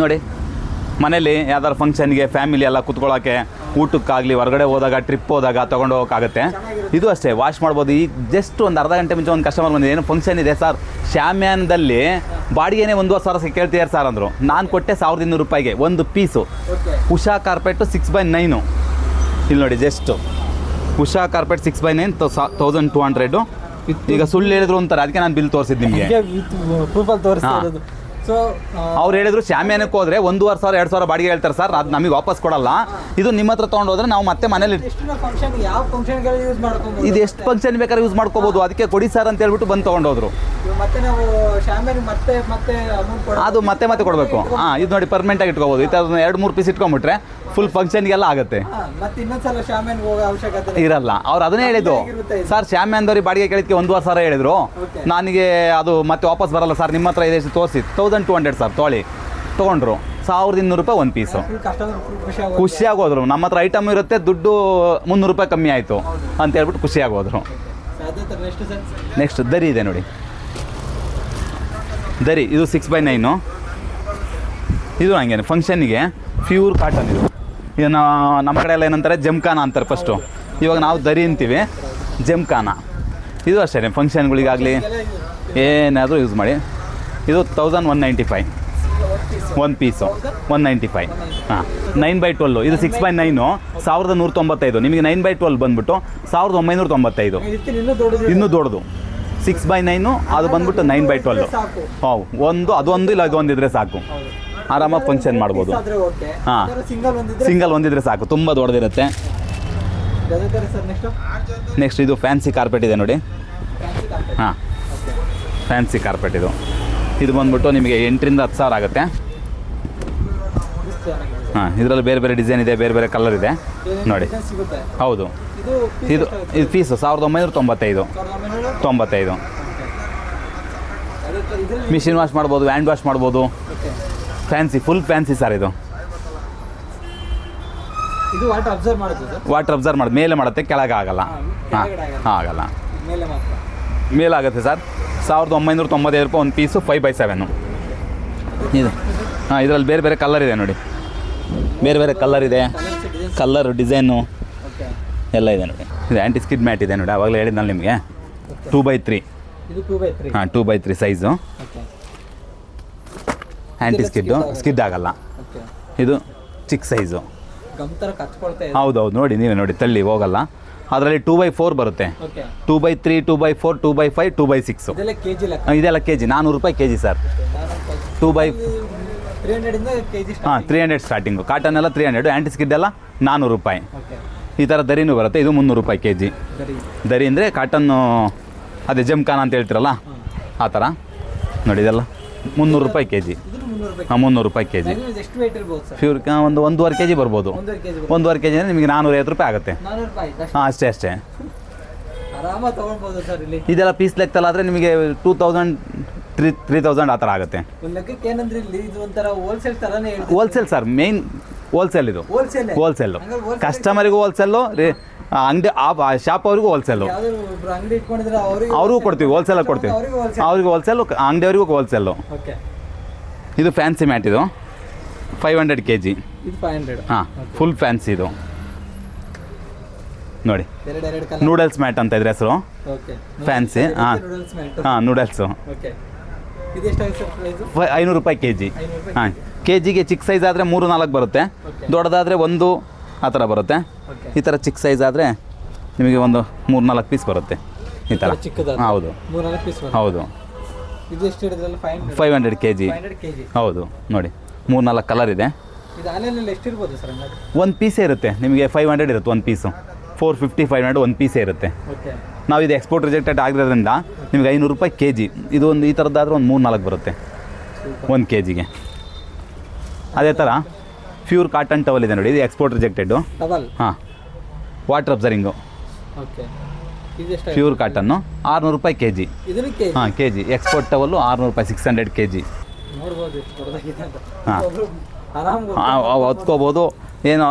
ನೋಡಿ, ಮನೇಲಿ ಯಾವ್ದಾರು ಫಂಕ್ಷನ್ಗೆ ಫ್ಯಾಮಿಲಿ ಎಲ್ಲ ಕುತ್ಕೊಳ್ಳೋಕ್ಕೆ, ಊಟಕ್ಕಾಗಲಿ, ಹೊರಗಡೆ ಹೋದಾಗ, ಟ್ರಿಪ್ ಹೋದಾಗ ತೊಗೊಂಡು ಹೋಗೋಕ್ಕಾಗುತ್ತೆ. ಇದು ಅಷ್ಟೇ, ವಾಶ್ ಮಾಡ್ಬೋದು. ಈಗ ಜಸ್ಟ್ ಒಂದು ಅರ್ಧ ಗಂಟೆ ಮುಂಚೆ ಒಂದು ಕಸ್ಟಮರ್ ಬಂದಿದೆ, ಏನು ಫಂಕ್ಷನ್ ಇದೆ ಸರ್, ಶಾಮ್ಯಾನದಲ್ಲಿ ಬಾಡಿಗೆನೇ 1,500 ಕೇಳ್ತೀಯಾರ ಸರ್ ಅಂದರು. ನಾನು ಕೊಟ್ಟೆ 1200 ರೂಪಾಯಿಗೆ ಒಂದು ಪೀಸು. ಓಕೆ. ಉಷಾ ಕಾರ್ಪೆಟ್ಟು 6x9. ಇಲ್ಲಿ ನೋಡಿ, ಜಸ್ಟ್ ಉಷಾ ಕಾರ್ಪೆಟ್ 6x9 1200. ಈಗ ಸುಳ್ಳು ಹೇಳಿದ್ರು ಅಂತಾರೆ, ಅದಕ್ಕೆ ನಾನು ಬಿಲ್ ತೋರಿಸಿದ್ದು ನಿಮಗೆ. ಪ್ರೂಫಲ್ಲಿ ತೋರಿಸ್ತಾ ಇರೋದು. ಸೊ ಅವ್ರು ಹೇಳಿದ್ರು ಶಾಮ್ಯಾನಕ್ಕೆ ಹೋದ್ರೆ 1,500-2,000 ಬಾಡಿಗೆ ಹೇಳ್ತಾರೆ ಸರ್, ಅದು ನಮಗೆ ವಾಪಸ್ ಕೊಡಲ್ಲ. ಇದು ನಿಮ್ಮ ಹತ್ರ ತೊಗೊಂಡು ಹೋದ್ರೆ ನಾವು ಮತ್ತೆ ಮನೇಲಿ ಫಂಕ್ಷನ್, ಯಾವ ಫಂಕ್ಷನ್ಗಳು ಯೂಸ್ ಮಾಡ್ಕೊಬೋದು? ಇದು ಎಷ್ಟು ಫಂಕ್ಷನ್ ಬೇಕಾದ್ರೆ ಯೂಸ್ ಮಾಡ್ಕೋಬೋದು. ಅದಕ್ಕೆ ಕೊಡಿ ಸರ್ ಅಂತ ಹೇಳ್ಬಿಟ್ಟು ಬಂದು ತೊಗೊಂಡೋದ್ರು. ಮತ್ತೆ ನಾವು ಶಾಮಿಯಾನ ಮತ್ತೆ ಅಮೌಂಟ್ ಕೊಡೋದು, ಅದು ಮತ್ತೆ ಕೊಡಬೇಕು. ಇದು ನೋಡಿ, ಪರ್ಮನೆಂಟಾಗಿ ಇಟ್ಕೋಬೋದು. ಈ ಥರ 2-3 ಪೀಸ್ ಇಟ್ಕೊಂಡ್ಬಿಟ್ರೆ ಫುಲ್ ಫಂಕ್ಷನ್ಗೆಲ್ಲ ಆಗುತ್ತೆ. ಮತ್ತೆ ಇನ್ನೊಂದ್ಸಲ ಶಾಮಿಯಾನ್ಗೆ ಹೋಗೋ ಅವಶ್ಯಕತೆ ಇರಲ್ಲ. ಅವ್ರು ಅದನ್ನೇ ಹೇಳಿದ್ದು ಸರ್, ಶಾಮ್ಯಾನದವ್ರಿಗೆ ಬಾಡಿಗೆ ಕೇಳಿದ್ಕೆ 1,500 ಹೇಳಿದ್ರು. ನನಗೆ ಅದು ಮತ್ತೆ ವಾಪಸ್ ಬರಲ್ಲ ಸರ್, ನಿಮ್ಮ ಹತ್ರ ಇದೆ ತೋರಿಸಿ. 1200 ಸರ್ ತೊಗೊಂಡ್ರು. 1200 ರೂಪಾಯಿ ಒಂದು ಪೀಸು. ಖುಷಿಯಾಗೋದ್ರು. ನಮ್ಮ ಹತ್ರ ಐಟಮ್ ಇರುತ್ತೆ, ದುಡ್ಡು 300 ರೂಪಾಯಿ ಕಮ್ಮಿ ಆಯಿತು ಅಂತ ಹೇಳ್ಬಿಟ್ಟು ಖುಷಿಯಾಗೋದ್ರು. ನೆಕ್ಸ್ಟ್ ದರಿ ಇದೆ ನೋಡಿ. ದರಿ ಇದು 6x9. ಇದು ಹಂಗೇನೆ ಫಂಕ್ಷನ್ನಿಗೆ ಪ್ಯೂರ್ ಕಾಟನ್. ಇದು ಇದನ್ನು ನಮ್ಮ ಕಡೆ ಎಲ್ಲ ಏನಂತಾರೆ, ಜಮ್ಖಾನ ಅಂತಾರೆ ಫಸ್ಟು. ಇವಾಗ ನಾವು ದರಿ ಅಂತೀವಿ, ಜಮ್ಖಾನ. ಇದು ಅಷ್ಟೇ, ಫಂಕ್ಷನ್ಗಳಿಗಾಗಲಿ ಏನಾದರೂ ಯೂಸ್ ಮಾಡಿ. ಇದು 1195 ಒಂದು ಪೀಸು. 195. ಹಾಂ, 9x12. ಇದು 6x9 1195. ನಿಮಗೆ 9x12 ಬಂದುಬಿಟ್ಟು 1995. ಇನ್ನೂ ದೊಡ್ಡದು 6x9. ಅದು ಬಂದ್ಬಿಟ್ಟು 9x12. ಹೌದು, ಅದೊಂದು ಇಲ್ಲ ಇದೊಂದು ಇದ್ರೆ ಸಾಕು, ಆರಾಮಾಗಿ ಫಂಕ್ಷನ್ ಮಾಡ್ಬೋದು. ಹಾಂ, ಸಿಂಗಲ್ ಒಂದಿದ್ರೆ ಸಾಕು, ತುಂಬ ದೊಡ್ಡದಿರುತ್ತೆ. ನೆಕ್ಸ್ಟ್ ಇದು ಫ್ಯಾನ್ಸಿ ಕಾರ್ಪೆಟ್ ಇದೆ ನೋಡಿ. ಹಾಂ, ಫ್ಯಾನ್ಸಿ ಕಾರ್ಪೆಟ್ ಇದು ಬಂದ್ಬಿಟ್ಟು ನಿಮಗೆ 8,000-10,000 ಆಗುತ್ತೆ. ಹಾಂ, ಇದರಲ್ಲಿ ಬೇರೆ ಬೇರೆ ಡಿಸೈನ್ ಇದೆ, ಬೇರೆ ಬೇರೆ ಕಲರ್ ಇದೆ ನೋಡಿ. ಹೌದು, ಇದು ಪೀಸು 1995. ಮಿಷಿನ್ ವಾಶ್ ಮಾಡ್ಬೋದು, ಹ್ಯಾಂಡ್ ವಾಶ್ ಮಾಡ್ಬೋದು. ಫ್ಯಾನ್ಸಿ, ಫುಲ್ ಫ್ಯಾನ್ಸಿ ಸರ್ ಇದು. ವಾಟರ್ ಅಬ್ಸರ್ವ್ ಮಾಡೋದು ಮೇಲೆ ಮಾಡುತ್ತೆ, ಕೆಳಗೆ ಆಗಲ್ಲ. ಹಾಂ, ಆಗಲ್ಲ, ಮೇಲಾಗುತ್ತೆ ಸರ್. 1995 ರೂಪಾಯಿ ಒಂದು ಪೀಸು. 5x7 ಇದು. ಹಾಂ, ಇದರಲ್ಲಿ ಬೇರೆ ಬೇರೆ ಕಲರ್ ಇದೆ ನೋಡಿ, ಬೇರೆ ಬೇರೆ ಕಲರ್ ಇದೆ, ಕಲರ್ ಡಿಸೈನು ಎಲ್ಲ ಇದೆ ನೋಡಿ. ಇದು ಆ್ಯಂಟಿ ಸ್ಕಿಡ್ ಮ್ಯಾಟ್ ಇದೆ ನೋಡಿ, ಆವಾಗಲೇ ಹೇಳಿದ್ನಲ್ಲ ನಿಮಗೆ. 2x3. ಹಾಂ, 2x3 ಸೈಜು. ಆ್ಯಂಟಿ ಸ್ಕಿಡ್ ಆಗಲ್ಲ. ಇದು ಚಿಕ್ಕ ಸೈಜು. ಹೌದು, ನೋಡಿ, ನೀವೇ ನೋಡಿ, ತಳ್ಳಿ ಹೋಗಲ್ಲ. ಅದರಲ್ಲಿ 2x4 ಬರುತ್ತೆ. 2x3, 2x4, 2x5, 2x6. ಇದೆಲ್ಲ ಕೆ ಜಿ 400 ರೂಪಾಯಿ ಕೆಜಿ ಸರ್. 300 ಸ್ಟಾರ್ಟಿಂಗು. ಕಾಟನ್ ಎಲ್ಲ 300, ಆ್ಯಂಟಿ ಸ್ಕಿಡ್ ಎಲ್ಲ 400 ರೂಪಾಯಿ. ಈ ಥರ ದರಿನೂ ಬರುತ್ತೆ. ಇದು 300 ರೂಪಾಯಿ ಕೆಜಿ. ದರಿ ಅಂದರೆ ಕಾಟನ್ನು, ಅದೇ ಜಮ್ಖಾನ ಅಂತ ಹೇಳ್ತಿರಲ್ಲ ಆ ಥರ ನೋಡಿ. ಇದೆಲ್ಲ 300 ರೂಪಾಯಿ ಕೆಜಿ. ಹಾಂ, 300 ರೂಪಾಯಿ ಕೆಜಿ. ಪ್ಯೂರ್ ಒಂದು 1.5 ಕೆಜಿ ಬರ್ಬೋದು. 1.5 ಕೆಜಿ ಅಂದರೆ ನಿಮಗೆ 450 ರೂಪಾಯಿ ಆಗುತ್ತೆ. ಹಾಂ, ಅಷ್ಟೇ. ಇದೆಲ್ಲ ಪೀಸ್ ಲೆಕ್ಕದಲ್ಲಾದರೆ ನಿಮಗೆ 2000, 3000 ಆ ಥರ ಆಗುತ್ತೆ. ಹೋಲ್ಸೇಲ್ ಸರ್, ಮೇಯ್ನ್ ಹೋಲ್ಸೇಲ್ ಇದು. ಹೋಲ್ಸೇಲು ಕಸ್ಟಮರಿಗೂ ಹೋಲ್ಸೇಲು, ಅಂಗಡಿ ಶಾಪ್ ಅವ್ರಿಗೂ ಹೋಲ್ಸೇಲು. ಅವ್ರಿಗೂ ಕೊಡ್ತೀವಿ, ಹೋಲ್ಸೇಲಾಗಿ ಕೊಡ್ತೀವಿ. ಅವ್ರಿಗೂ ಹೋಲ್ಸೇಲು, ಅಂಗಡಿಯವ್ರಿಗೂ ಹೋಲ್ಸೇಲು. ಇದು ಫ್ಯಾನ್ಸಿ ಮ್ಯಾಟ್. ಇದು 500 kg. ಹಾಂ, ಫುಲ್ ಫ್ಯಾನ್ಸಿ ಇದು ನೋಡಿ. ನೂಡಲ್ಸ್ ಮ್ಯಾಟ್ ಅಂತ ಇದ್ರೆ ಹೆಸರು. ಫ್ಯಾನ್ಸಿ. ಹಾಂ, ನೂಡಲ್ಸು 500 ರೂಪಾಯಿ ಕೆಜಿ. ಹಾಂ, ಕೆಜಿಗೆ ಚಿಕ್ಕ ಸೈಜ್ ಆದರೆ 3-4 ಬರುತ್ತೆ, ದೊಡ್ಡದಾದರೆ 1 ಆ ಥರ ಬರುತ್ತೆ. ಈ ಥರ ಚಿಕ್ಕ ಸೈಜ್ ಆದರೆ ನಿಮಗೆ ಒಂದು 3-4 ಪೀಸ್ ಬರುತ್ತೆ ಈ ಥರ. ಹೌದು ಹೌದು. 500 kg. ಹೌದು ನೋಡಿ, 3-4 ಕಲರ್ ಇದೆ. ಇದು ಆನ್ಲೈನಲ್ಲಿ ಎಷ್ಟಿರ್ಬೋದು ಸರ್ ಹಂಗಾದ್ರೆ? ಒಂದು ಪೀಸೇ ಇರುತ್ತೆ ನಿಮಗೆ 500 ಇರುತ್ತೆ ಒಂದು ಪೀಸು, 450 500 ಒಂದು ಪೀಸೇ ಇರುತ್ತೆ. ಓಕೆ. ನಾವು ಇದು ಎಕ್ಸ್ಪೋರ್ಟ್ ರಿಜೆಕ್ಟೆಡ್ ಆಗಿರೋದ್ರಿಂದ ನಿಮ್ಗೆ 500 ರೂಪಾಯಿ ಕೆ ಜಿ. ಇದು ಒಂದು ಈ ಥರದ್ದಾದ್ರೆ ಒಂದು 3-4 ಬರುತ್ತೆ 1 ಕೆ ಜಿಗೆ. ಅದೇ ಥರ ಪ್ಯೂರ್ ಕಾಟನ್ ಟವಲ್ ಇದೆ ನೋಡಿ, ಇದು ಎಕ್ಸ್ಪೋರ್ಟ್ ರಿಜೆಕ್ಟೆಡ್ಡು. ಡಬಲ್. ಹಾಂ, ವಾಟರ್ ಅಬ್ಸರ್ವಿಂಗು, ಓಕೆ. ಇದೆಷ್ಟು? ಪ್ಯೂರ್ ಕಾಟನ್ನು 600 ರೂಪಾಯಿ ಕೆ ಜಿ. ಇದನ್ನು ಕೆ ಹಾಂ, ಕೆ ಜಿ ಎಕ್ಸ್ಪೋರ್ಟ್ ಟವಲ್ಲು 600 ರೂಪಾಯಿ, 600 ಕೆ ಜಿ. ನೋಡ್ಬೋದು ಎಷ್ಟು ದೊಡ್ಡದಾಗಿದೆ ಅಂತ. ಹಾಂ, ಆರಾಮ್ ಹೊತ್ಕೋಬೋದು. ಏನು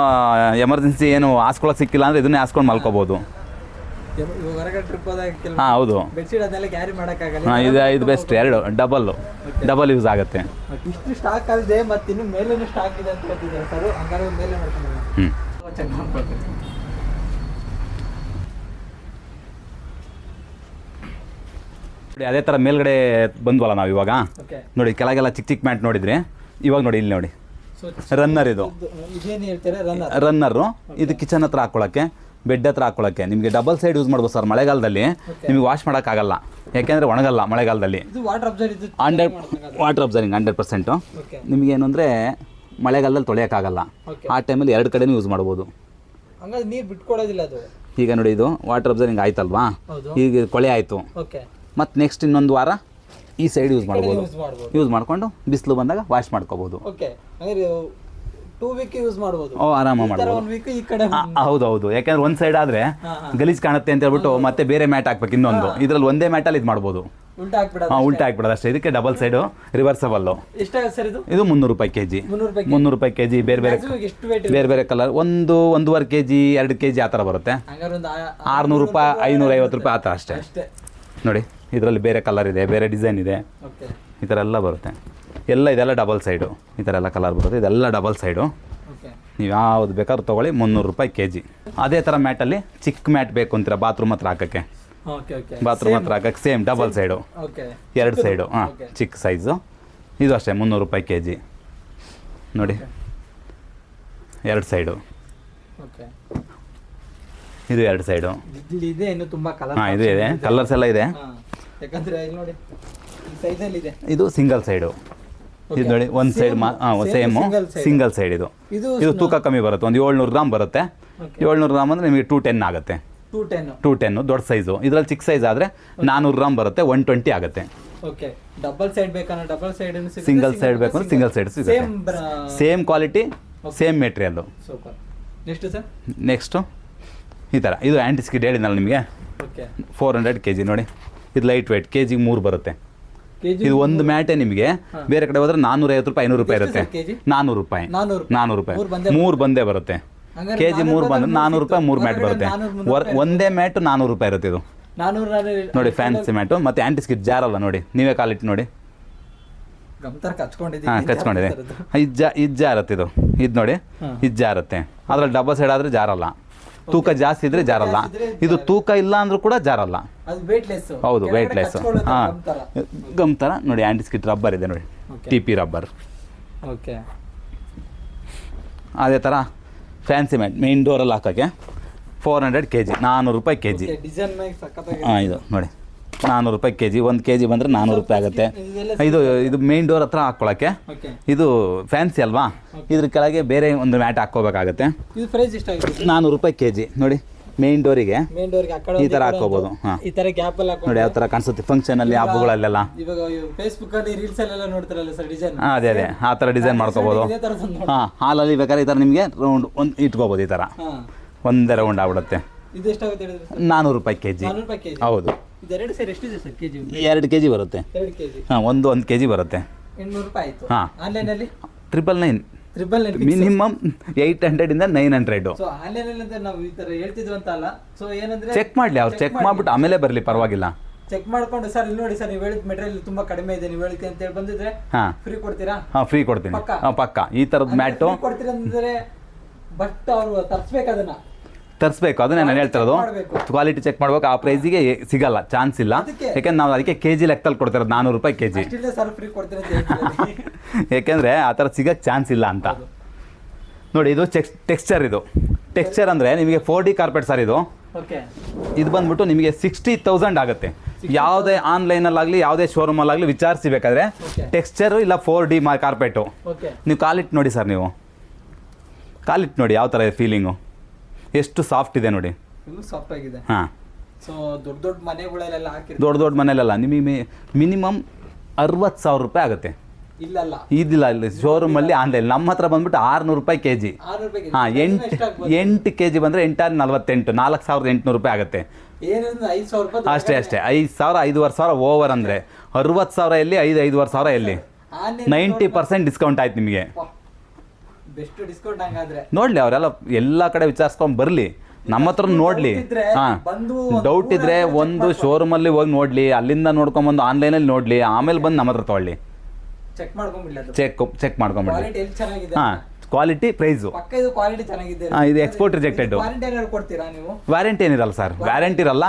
ಎಮರ್ಜೆನ್ಸಿ ಏನು ಹಾಸ್ಕೊಳಕ್ಕೆ ಸಿಕ್ಕಿಲ್ಲ ಅಂದರೆ ಇದನ್ನೇ ಹಾಸ್ಕೊಂಡು ಮಲ್ಕೋಬೋದು. ಹೊರಗಡೆ ಟ್ರಿಪ್ ಹೋದಾಗ ಹಾಂ, ಹೌದು. ಬೆಡ್ಶೀಟ್ ಅದನ್ನೆಲ್ಲ ಕ್ಯಾರಿ ಮಾಡೋಕ್ಕಾಗಲ್ಲ. ಹಾಂ, ಇದು ಬೆಸ್ಟ್. 2 ಡಬಲ್ ಯೂಸ್ ಆಗುತ್ತೆ. ಇಷ್ಟು ಸ್ಟಾಕ್ ಆಗಿದೆ, ಮತ್ತು ಇನ್ನು ಮೇಲೇನು ಸ್ಟಾಕ್ ಇದೆ ಅಂತ ಹೇಳ್ತಿದ್ದಾರೆ ಸರ್. ಹಂಗಾದ್ರೆ ಮೇಲೆ ಮಾಡ್ಕೊಂಡು ಚೆಕ್ ಮಾಡ್ಕೊಳ್ತೀನಿ. ನೋಡಿ ಅದೇ ಥರ ಮೇಲ್ಗಡೆ ಬಂದ್ವಲ್ಲ ನಾವು ಇವಾಗ. ಓಕೆ. ನೋಡಿ ಕೆಳಗೆಲ್ಲ ಚಿಕ್ಕ ಚಿಕ್ಕ ಮ್ಯಾಟ್ ನೋಡಿದ್ರಿ, ಇವಾಗ ನೋಡಿ ಇಲ್ಲಿ ನೋಡಿ ರನ್ನರ್. ಇದು ಇದೇನು ಹೇಳ್ತಾರೆ? ರನ್ನರು. ಇದು ಕಿಚನ್ ಹತ್ರ ಹಾಕ್ಕೊಳ್ಳೋಕ್ಕೆ, ಬೆಡ್ ಹತ್ರ ಹಾಕ್ಕೊಳ್ಳೋಕ್ಕೆ. ನಿಮಗೆ ಡಬಲ್ ಸೈಡ್ ಯೂಸ್ ಮಾಡ್ಬೋದು ಸರ್. ಮಳೆಗಾಲದಲ್ಲಿ ನಿಮಗೆ ವಾಶ್ ಮಾಡೋಕ್ಕಾಗಲ್ಲ, ಯಾಕೆಂದರೆ ಒಣಗಲ್ಲ ಮಳೆಗಾಲದಲ್ಲಿ. ಇದು ವಾಟರ್ ಅಬ್ಸರ್ವ್, 100% 100%. ನಿಮಗೇನು ಅಂದರೆ ಮಳೆಗಾಲದಲ್ಲಿ ತೊಳೆಯೋಕ್ಕಾಗಲ್ಲ. ಆ ಟೈಮಲ್ಲಿ 2 ಕಡೆನೂ ಯೂಸ್ ಮಾಡ್ಬೋದು. ಹಂಗಾದ್ರೆ ನೀರು ಬಿಟ್ಕೊಡೋದಿಲ್ಲ ಅದು. ಈಗ ನೋಡಿ ಇದು ವಾಟರ್ ಅಬ್ಸರ್ವಿಂಗ್ ಆಯ್ತಲ್ವಾ, ಈಗ ಕೊಳೆ ಆಯಿತು. ಓಕೆ. ಮತ್ತು ನೆಕ್ಸ್ಟ್ ಇನ್ನೊಂದು ವಾರ ಈ ಸೈಡ್ ಯೂಸ್ ಮಾಡ್ಬೋದು. ಯೂಸ್ ಮಾಡ್ಕೊಂಡು ಬಿಸಿಲು ಬಂದಾಗ ವಾಶ್ ಮಾಡ್ಕೋಬೋದು. ಓಕೆ. ಅಂದರೆ 2 ವೀಕ್ ಯೂಸ್ ಮಾಡ್ಬೋದು. ಆರಾಮ ಮಾಡ್ಬೋದು. 1 ವೀಕ್ ಈ ಕಡೆ. ಹೌದು, ಯಾಕಂದ್ರೆ ಒಂದು ಸೈಡ್ ಆದರೆ ಗಲೀಜ್ ಕಾಣುತ್ತೆ ಅಂತ ಹೇಳ್ಬಿಟ್ಟು ಮತ್ತೆ ಬೇರೆ ಮ್ಯಾಟ್ ಹಾಕ್ಬೇಕು ಇನ್ನೊಂದು. ಇದರಲ್ಲಿ ಒಂದೇ ಮ್ಯಾಟಲ್ಲಿ ಇದು ಮಾಡ್ಬೋದು. ಉಲ್ಟಾ ಹಾಕ್ಬಿಡೋದು. ಹಾಂ, ಉಲ್ಟಾ ಹಾಕ್ಬಿಡೋದು ಅಷ್ಟೇ. ಇದಕ್ಕೆ ಡಬಲ್ ಸೈಡು ರಿವರ್ಸಬಲ್ಲು. ಎಷ್ಟಾಗುತ್ತೆ ಸರ್ ಇದು? ಇದು 300 ರೂಪಾಯಿ ಕೆ ಜಿ. 300 ರೂಪಾಯಿ ಕೆ ಜಿ. ಬೇರೆ ಬೇರೆ colour 1.5 K G 2 K G ಆ ಥರ ಬರುತ್ತೆ. 600 ರೂಪಾಯಿ 550 ರೂಪಾಯಿ ಆ ಥರ ಅಷ್ಟೇ. ನೋಡಿ ಇದರಲ್ಲಿ ಬೇರೆ ಕಲರ್ ಇದೆ, ಬೇರೆ ಡಿಸೈನ್ ಇದೆ, ಈ ಥರ ಎಲ್ಲ ಬರುತ್ತೆ. ಇದೆಲ್ಲ ಡಬಲ್ ಸೈಡು. ಈ ಥರ ಎಲ್ಲ ಕಲರ್ ಬರುತ್ತೆ. ಇದೆಲ್ಲ ಡಬಲ್ ಸೈಡು. ನೀವು ಯಾವ್ದು ಬೇಕಾದ್ರೂ ತೊಗೊಳ್ಳಿ. 300 ರೂಪಾಯಿ ಕೆ ಜಿ. ಅದೇ ಥರ ಮ್ಯಾಟಲ್ಲಿ ಚಿಕ್ಕ ಮ್ಯಾಟ್ ಬೇಕು ಅಂತೀರ ಬಾತ್ರೂಮ್ ಹತ್ರ ಹಾಕೋಕ್ಕೆ. ಬಾತ್ರೂಮ್ ಹತ್ರ ಹಾಕಕ್ಕೆ ಸೇಮ್ ಡಬಲ್ ಸೈಡು, 2 ಸೈಡು. ಹಾಂ, ಚಿಕ್ಕ ಸೈಜು. ಇದು ಅಷ್ಟೇ 300 ರೂಪಾಯಿ ಕೆ ಜಿ. ನೋಡಿ 2 ಸೈಡು. ಇದು 2 ಸೈಡು. ಇದೆ ಇನ್ನು ತುಂಬಾ ಕಲರ್. ಹಾಂ, ಇದು ಇದೆ, ಕಲರ್ಸ್ ಎಲ್ಲ ಇದೆ. ಯಾಕಂದ್ರೆ ಇಲ್ಲಿ ನೋಡಿ ಈ ಸೈಜಲ್ಲಿ ಇದೆ. ಇದು ಸಿಂಗಲ್ ಸೈಡು. ಇದು ನೋಡಿ ಒಂದು ಸೈಡ್ ಸೇಮು ಸಿಂಗಲ್ ಸೈಡ್. ಇದು ತೂಕ ಕಮ್ಮಿ ಬರುತ್ತೆ. ಒಂದು 700 ಗ್ರಾಮ್ ಬರುತ್ತೆ. 700 ಗ್ರಾಮ್ ಅಂದರೆ ನಿಮಗೆ 210 ಆಗುತ್ತೆ. 210 ದೊಡ್ಡ ಸೈಜು. ಇದರಲ್ಲಿ ಚಿಕ್ಕ ಸೈಜ್ ಆದರೆ 400 ಗ್ರಾಮ್ ಬರುತ್ತೆ, 120 ಆಗುತ್ತೆ. ಓಕೆ. ಡಬಲ್ ಸೈಡ್ ಬೇಕಂದ್ರೆ ಡಬಲ್ ಸೈಡ್, ಸಿಂಗಲ್ ಸೈಡ್ ಬೇಕಂದ್ರೆ ಸಿಂಗಲ್ ಸೈಡ್ ಸಿಗುತ್ತೆ. Same quality, same material. Super. Next sir? Next ಈ ಥರ ಇದು ಆ್ಯಂಟಿ ಸ್ಕಿಡ್ ಹೇಳಿದ್ನಲ್ಲ ನಿಮಗೆ. 400 ಕೆ ಜಿ. ನೋಡಿ ಇದು ಲೈಟ್ ವೆಯ್ಟ್, ಕೆ ಜಿಗೆ 3 ಬರುತ್ತೆ. ಇದು ಒಂದು ಮ್ಯಾಟೇ ನಿಮಗೆ ಬೇರೆ ಕಡೆ ಹೋದ್ರೆ 450 ರೂಪಾಯಿ 500 ರೂಪಾಯಿ ಇರುತ್ತೆ. 400 ರೂಪಾಯಿ 3 ಬಂದೇ ಬರುತ್ತೆ. ಕೆ ಜಿ 3 ಬಂದ್ರೆ 400 ರೂಪಾಯಿ 3 ಮ್ಯಾಟ್ ಬರುತ್ತೆ. ಒಂದೇ ಮ್ಯಾಟ್ 400 ರೂಪಾಯಿ ಇರುತ್ತೆ. ಇದು ನೋಡಿ ಫ್ಯಾನ್ಸಿ ಮ್ಯಾಟು. ಮತ್ತು ಆ್ಯಂಟಿ ಸ್ಕಿಡ್ ಜಾರಲ್ಲ. ನೋಡಿ ನೀವೇ ಕಾಲಿಟ್ಟು ನೋಡಿ. ಹಾಂ, ಕಚ್ಕೊಂಡಿದೆ. ಇದು ಜಾರತ್ತೆ. ಇದು ನೋಡಿ ಇದು ಜಾರತ್ತೆ. ಅದ್ರಲ್ಲಿ ಡಬಲ್ ಸೈಡ್ ಆದರೆ ಜಾರಲ್ಲ. ತೂಕ ಜಾಸ್ತಿ ಇದ್ರೆ ಜಾರಲ್ಲ. ಇದು ತೂಕ ಇಲ್ಲ ಅಂದ್ರೂ ಕೂಡ ಜಾರಲ್ಲ. ಹೌದು, ವೆಯ್ಟ್ಲೆಸ್. ಹಾಂ, ಗಮ್ ಥರ ನೋಡಿ. ಆ್ಯಂಟಿ ಸ್ಕಿಡ್ ರಬ್ಬರ್ ಇದೆ ನೋಡಿ, TP ರಬ್ಬರ್. ಓಕೆ. ಅದೇ ಥರ ಫ್ಯಾನ್ಸಿ ಮ್ಯಾಟ್ ಮೇನ್ ಡೋರಲ್ಲಿ ಹಾಕೋಕ್ಕೆ 400 ಕೆ ಜಿ, 400 ರೂಪಾಯಿ ಕೆ ಜಿ. ಹಾಂ, ಇದು ನೋಡಿ 400 ರೂಪಾಯಿ ಕೆ ಜಿ. 1 ಕೆ ಜಿ ಬಂದರೆ 400 ರೂಪಾಯಿ ಆಗುತ್ತೆ. ಇದು ಮೇನ್ ಡೋರ್ ಹತ್ರ ಹಾಕ್ಕೊಳ್ಳೋಕ್ಕೆ. ಇದು ಫ್ಯಾನ್ಸಿ ಅಲ್ವಾ, ಇದ್ರ ಕೆಳಗೆ ಬೇರೆ ಒಂದು ಮ್ಯಾಟ್ ಹಾಕ್ಕೋಬೇಕಾಗತ್ತೆ. 400 ರೂಪಾಯಿ ಕೆ ಜಿ. ನೋಡಿ ಮೇನ್ ಡೋರಿಗೆ ಈ ಥರ ಹಾಕ್ಕೋಬೋದು. ಹಾಂ, ನೋಡಿ ಯಾವ ಥರ ಕಾಣಿಸುತ್ತೆ ಫಂಕ್ಷನಲ್ಲಿ, ಹಬ್ಬಗಳಲ್ಲೆಲ್ಲ. ಹಾಂ, ಅದೇ ಆ ಥರ ಡಿಸೈನ್ ಮಾಡ್ಕೋಬೋದು. ಹಾಂ, ಹಾಲಲ್ಲಿ ಬೇಕಾದ್ರೆ ಈ ಥರ ನಿಮಗೆ ರೌಂಡ್ ಒಂದು ಇಟ್ಕೋಬೋದು. ಈ ಥರ ಒಂದೇ ರೌಂಡ್ ಆಗ್ಬಿಡುತ್ತೆ. 400 ರೂಪಾಯಿ ಕೆ ಜಿ. ಹೌದು, 2 ಕೆ ಜಿ ಬರುತ್ತೆ. ಹಾಂ, 1 ಕೆ ಜಿ ಬರುತ್ತೆ. ಹಾಂ, 999 ಮಿನಿಮಮ್ 800 ಇಂದ 900. ಚೆಕ್ ಮಾಡಲಿ, ಅವ್ರು ಚೆಕ್ ಮಾಡ್ಬಿಟ್ಟು ಆಮೇಲೆ ಬರಲಿ, ಪರವಾಗಿಲ್ಲ. ಚೆಕ್ ಮಾಡ್ಕೊಂಡು ಸರ್ ಇಲ್ಲಿ ನೋಡಿ ಸರ್, ನೀವು ಹೇಳಿದ ಮೆಟೀರಿಯಲ್ ತುಂಬಾ ಕಡಿಮೆ ಇದೆ, ನೀವು ಹೇಳಿದ್ದೆ ಅಂತ ಹೇಳಿ ಬಂದಿದ್ರೆ ಫ್ರೀ ಕೊಡ್ತೀರಾ? ಹಾಂ, ಫ್ರೀ ಕೊಡ್ತೀನಿ. ಹಾಂ, ಪಕ್ಕ. ಈ ಥರದ ಮ್ಯಾಟು ಕೊಡ್ತೀರಾ ಅಂದ್ರೆ, ಬಟ್ ಅವರು ತರಿಸ್ಬೇಕು. ಅದನ್ನೇ ನಾನು ಹೇಳ್ತಿರೋದು. ಕ್ವಾಲಿಟಿ ಚೆಕ್ ಮಾಡ್ಬೇಕು. ಆ ಪ್ರೈಸಿಗೆ ಸಿಗಲ್ಲ, ಚಾನ್ಸ್ ಇಲ್ಲ. ಯಾಕೆಂದ್ರೆ ನಾವು ಅದಕ್ಕೆ ಕೆ ಜಿ ಲೆಕ್ಕದಲ್ಲಿ ಕೊಡ್ತಿರೋದು 400 ರೂಪಾಯಿ ಕೆ ಜಿ. ಯಾಕೆಂದರೆ ಆ ಥರ ಸಿಗೋಕ್ಕೆ ಚಾನ್ಸ್ ಇಲ್ಲ ಅಂತ. ನೋಡಿ ಇದು ಟೆಕ್ಸ್ಚರ್. ಇದು ಟೆಕ್ಸ್ಚರ್ ಅಂದರೆ ನಿಮಗೆ 4D ಕಾರ್ಪೆಟ್ ಸರ್. ಇದು ಬಂದ್ಬಿಟ್ಟು ನಿಮಗೆ 60,000 ಆಗುತ್ತೆ. ಯಾವುದೇ ಆನ್ಲೈನಲ್ಲಾಗಲಿ ಯಾವುದೇ ಶೋರೂಮಲ್ಲಾಗಲಿ ವಿಚಾರಿಸಬೇಕಾದ್ರೆ ಟೆಕ್ಸ್ಚರು ಇಲ್ಲ 4D ಕಾರ್ಪೆಟು. ನೀವು ಕಾಲಿಟ್ಟು ನೋಡಿ ಸರ್. ನೀವು ಕಾಲಿಟ್ಟು ನೋಡಿ ಯಾವ ಥರ ಇದೆ ಫೀಲಿಂಗು, ಎಷ್ಟು ಸಾಫ್ಟ್ ಇದೆ ನೋಡಿ. ಫುಲ್ ಸಾಫ್ಟ್ ಆಗಿದೆ. ಹಾಂ, ಸೊ ದೊಡ್ಡ ದೊಡ್ಡ ಮನೆಗಳಲ್ಲೆಲ್ಲ ಹಾಕಿರ್ತಾರೆ. ದೊಡ್ಡ ಮನೇಲೆಲ್ಲ ನಿಮಗೆ ಮಿನಿಮಮ್ 60,000 ರೂಪಾಯಿ ಆಗುತ್ತೆ. ಇಲ್ಲಲ್ಲ ಇದಿಲ್ಲ ಇಲ್ಲಿ ಶೋರೂಮಲ್ಲಿ ಆನ್ಲೈನ್. ನಮ್ಮ ಹತ್ರ ಬಂದ್ಬಿಟ್ಟು 600 ರೂಪಾಯಿ ಕೆ ಜಿ. ಹಾಂ, 8 ಕೆ ಜಿ ಬಂದರೆ 8 48 4,800 ರೂಪಾಯಿ ಆಗುತ್ತೆ. ಏನಂದ್ರೆ 5,000 ರೂಪಾಯಿ ಅಷ್ಟೇ 5,000 5,500 ಓವರ್ ಅಂದರೆ 60,000 ಎಲ್ಲಿ 5,000 ಎಲ್ಲಿ 90% ಡಿಸ್ಕೌಂಟ್ ಆಯ್ತು ನಿಮಗೆ. ಬೆಸ್ಟ್ ಡಿಸ್ಕೌಂಟ್ ಹಂಗಾದ್ರೆ. ನೋಡಲಿ ಅವರೆಲ್ಲ ಎಲ್ಲ ಕಡೆ ವಿಚಾರಿಸ್ಕೊಂಡು ಬರಲಿ, ನಮ್ಮ ಹತ್ರ ನೋಡಲಿ. ಹಾಂ, ಡೌಟ್ ಇದ್ದರೆ ಒಂದು ಶೋರೂಮಲ್ಲಿ ಹೋಗಿ ನೋಡಲಿ, ಅಲ್ಲಿಂದ ನೋಡ್ಕೊಂಬಂದು ಆನ್ಲೈನಲ್ಲಿ ನೋಡಲಿ, ಆಮೇಲೆ ಬಂದು ನಮ್ಮ ಹತ್ರ ತೊಗೊಳ್ಳಿ. ಚೆಕ್ ಮಾಡ್ಕೊಂಡ್ಬಿಡ್ಲಿ, ಚೆಕ್ ಮಾಡ್ಕೊಂಬಿಡ್ಲಿ. ಕ್ವಾಲಿಟಿ ಎಲ್ಲಿ ಚೆನ್ನಾಗಿದೆ. ಹಾಂ, ಕ್ವಾಲಿಟಿ ಪ್ರೈಸು ಪಕ್ಕ ಇದು ಕ್ವಾಲಿಟಿ ಚೆನ್ನಾಗಿದೆ. ಹಾಂ, ಇದು ಎಕ್ಸ್ಪೋರ್ಟ್ ರಿಜೆಕ್ಟೆಡ್. ವಾರಂಟಿ ಏನಾದ್ರು ಕೊಡ್ತೀರಾ ನೀವು? ವ್ಯಾರಂಟಿ ಏನಿರಲ್ಲ ಸರ್, ವ್ಯಾರಂಟಿ ಇರಲ್ಲ.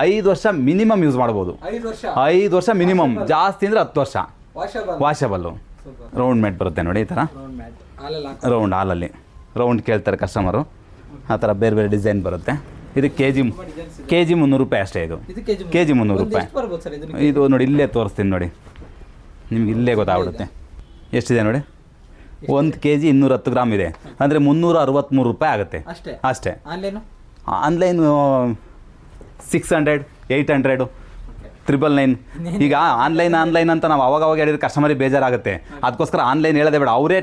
5 ವರ್ಷ ಮಿನಿಮಮ್ ಯೂಸ್ ಮಾಡ್ಬೋದು. 5 ವರ್ಷ ಮಿನಿಮಮ್, ಜಾಸ್ತಿ ಅಂದರೆ 10 ವರ್ಷ. ವಾಷಬಲ್ಲು. ರೌಂಡ್ ಮ್ಯಾಟ್ ಬರುತ್ತೆ ನೋಡಿ, ಈ ಥರ ರೌಂಡ್ ಹಾಲಲ್ಲಿ ರೌಂಡ್ ಕೇಳ್ತಾರೆ ಕಸ್ಟಮರು. ಆ ಥರ ಬೇರೆ ಬೇರೆ ಡಿಸೈನ್ ಬರುತ್ತೆ. ಇದು ಕೆ ಜಿ 300 ರೂಪಾಯಿ ಅಷ್ಟೇ. ಇದು ಕೆ ಜಿ 300 ರೂಪಾಯಿ. ಇದು ನೋಡಿ ಇಲ್ಲೇ ತೋರಿಸ್ತೀನಿ ನೋಡಿ, ನಿಮ್ಗೆ ಇಲ್ಲೇ ಗೊತ್ತಾಗ್ಬಿಡುತ್ತೆ ಎಷ್ಟಿದೆ ನೋಡಿ. 1 ಕೆ ಜಿ 210 ಗ್ರಾಮ್ ಇದೆ ಅಂದರೆ 363 ರೂಪಾಯಿ ಆಗುತ್ತೆ ಅಷ್ಟೇ. ಆನ್ಲೈನು 600 800 999. ಈಗ ಆನ್ಲೈನ್ ಅಂತ ನಾವು ಅವಾಗ ಹೇಳಿದ್ರೆ ಕಸ್ಟಮರಿಗೆ ಬೇಜಾರಾಗುತ್ತೆ. ಅದಕ್ಕೋಸ್ಕರ ಆನ್ಲೈನ್ ಹೇಳೋದೇ ಬೇಡ, ಅವರೇ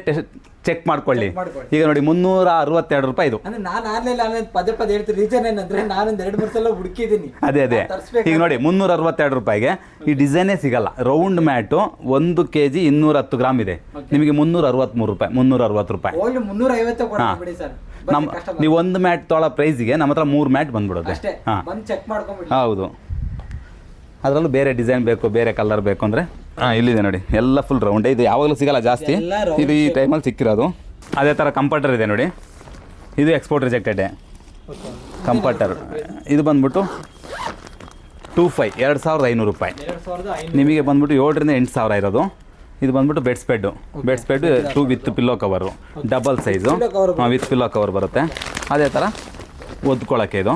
ಚೆಕ್ ಮಾಡ್ಕೊಳ್ಳಿ. ಈಗ ನೋಡಿ 362 ರೂಪಾಯಿ ಇದು. ನಾನು ಆನ್ಲೈನ್ ಪದೇ ಹೇಳ್ತೀನಿ. ರೀಸನ್ ಏನಂದ್ರೆ ನಾನೊಂದು 2-3 ಸಲ ಹುಡುಕಿದ್ದೀನಿ. ಅದೇ ಈಗ ನೋಡಿ 362 ರೂಪಾಯಿಗೆ ಈ ಡಿಸೈನೇ ಸಿಗಲ್ಲ. Round mat 1 K G 210 gram ಇದೆ, ನಿಮಗೆ 363 ರೂಪಾಯಿ 360 ರೂಪಾಯಿ. ನೀವು 1 ಮ್ಯಾಟ್ ತೊಗೊಳ್ಳೋ ಪ್ರೈಸಿಗೆ ನಮ್ಮ ಹತ್ರ 3 ಮ್ಯಾಟ್ ಬಂದ್ಬಿಡುತ್ತೆ. ಹೌದು, ಅದರಲ್ಲೂ ಬೇರೆ ಡಿಸೈನ್ ಬೇಕು, ಬೇರೆ ಕಲರ್ ಬೇಕು ಅಂದರೆ ಇಲ್ಲಿದೆ ನೋಡಿ, ಎಲ್ಲ ಫುಲ್ ರೌಂಡ್. ಇದು ಯಾವಾಗಲೂ ಸಿಗಲ್ಲ ಜಾಸ್ತಿ, ಇದು ಈ ಟೈಮಲ್ಲಿ ಸಿಕ್ಕಿರೋದು. ಅದೇ ಥರ ಕಂಫರ್ಟರ್ ಇದೆ ನೋಡಿ, ಇದು ಎಕ್ಸ್ಪೋರ್ಟ್ ರಿಜೆಕ್ಟೆಡ್ ಕಂಫರ್ಟರ್. ಇದು ಬಂದ್ಬಿಟ್ಟು 2500 ರೂಪಾಯಿ. ನಿಮಗೆ ಬಂದ್ಬಿಟ್ಟು 7,000 ರಿಂದ 8,000 ಇರೋದು. ಇದು ಬಂದ್ಬಿಟ್ಟು bed spread 2 with pillow cover, double size with pillow cover ಬರುತ್ತೆ. ಅದೇ ಥರ ಒದ್ಕೊಳ್ಳೋಕ್ಕೆ ಇದು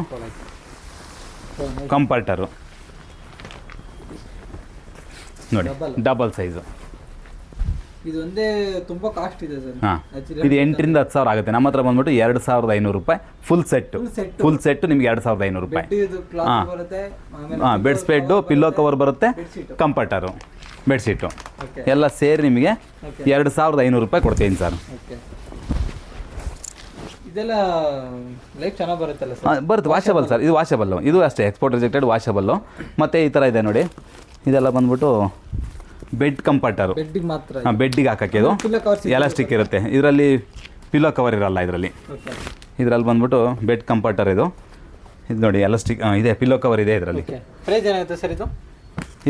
ಕಂಫರ್ಟರು ನೋಡಿ, ಡಬಲ್ ಸೈಜು. ಇದು ಒಂದೇ ತುಂಬಾ ಕಾಸ್ಟ್ ಇದೆ ಸರ್. ಹಾಂ, ಇದು 8,000 ರಿಂದ 10,000 ಆಗುತ್ತೆ. ನಮ್ಮ ಹತ್ರ ಬಂದ್ಬಿಟ್ಟು 2,500 ರೂಪಾಯಿ ಫುಲ್ ಸೆಟ್ ನಿಮಗೆ 2,500 ರೂಪಾಯಿ. ಹಾಂ, ಬೆಡ್ ಸ್ಪೆಡ್ಡು, ಪಿಲ್ಲೋ ಕವರ್ ಬರುತ್ತೆ, ಕಂಫರ್ಟರು, ಬೆಡ್ಶೀಟು ಎಲ್ಲ ಸೇರಿ ನಿಮಗೆ 2,500 ರೂಪಾಯಿ ಕೊಡ್ತೀನಿ ಸರ್. ಇದೆಲ್ಲ ಲೈಫ್ ಚೆನ್ನಾಗಿ ಬರುತ್ತಲ್ಲ ಸರ್? ಬರುತ್ತೆ, ವಾಷಬಲ್ ಸರ್. ಇದು ವಾಷಬಲ್ಲು, ಇದು ಅಷ್ಟೇ ಎಕ್ಸ್ಪೋರ್ಟ್ ರಿಜೆಕ್ಟೆಡ್ ವಾಷಬಲ್ಲು. ಮತ್ತು ಈ ಥರ ಇದೆ ನೋಡಿ, ಇದೆಲ್ಲ ಬಂದ್ಬಿಟ್ಟು ಬೆಡ್ ಕಂಫರ್ಟರು. ಹಾಂ, ಬೆಡ್ಡಿಗೆ ಹಾಕೋಕ್ಕೆ ಇದು ಎಲಾಸ್ಟಿಕ್ ಇರುತ್ತೆ. ಇದರಲ್ಲಿ ಪಿಲ್ಲೋ ಕವರ್ ಇರಲ್ಲ. ಇದರಲ್ಲಿ ಬಂದ್ಬಿಟ್ಟು ಬೆಡ್ ಕಂಫರ್ಟರ್. ಇದು ನೋಡಿ ಎಲಾಸ್ಟಿಕ್ ಇದೆ, ಪಿಲ್ಲೋ ಕವರ್ ಇದೆ ಇದರಲ್ಲಿ. ಪ್ರೈಸ್ ಏನಾಗುತ್ತೆ ಸರ್ ಇದು?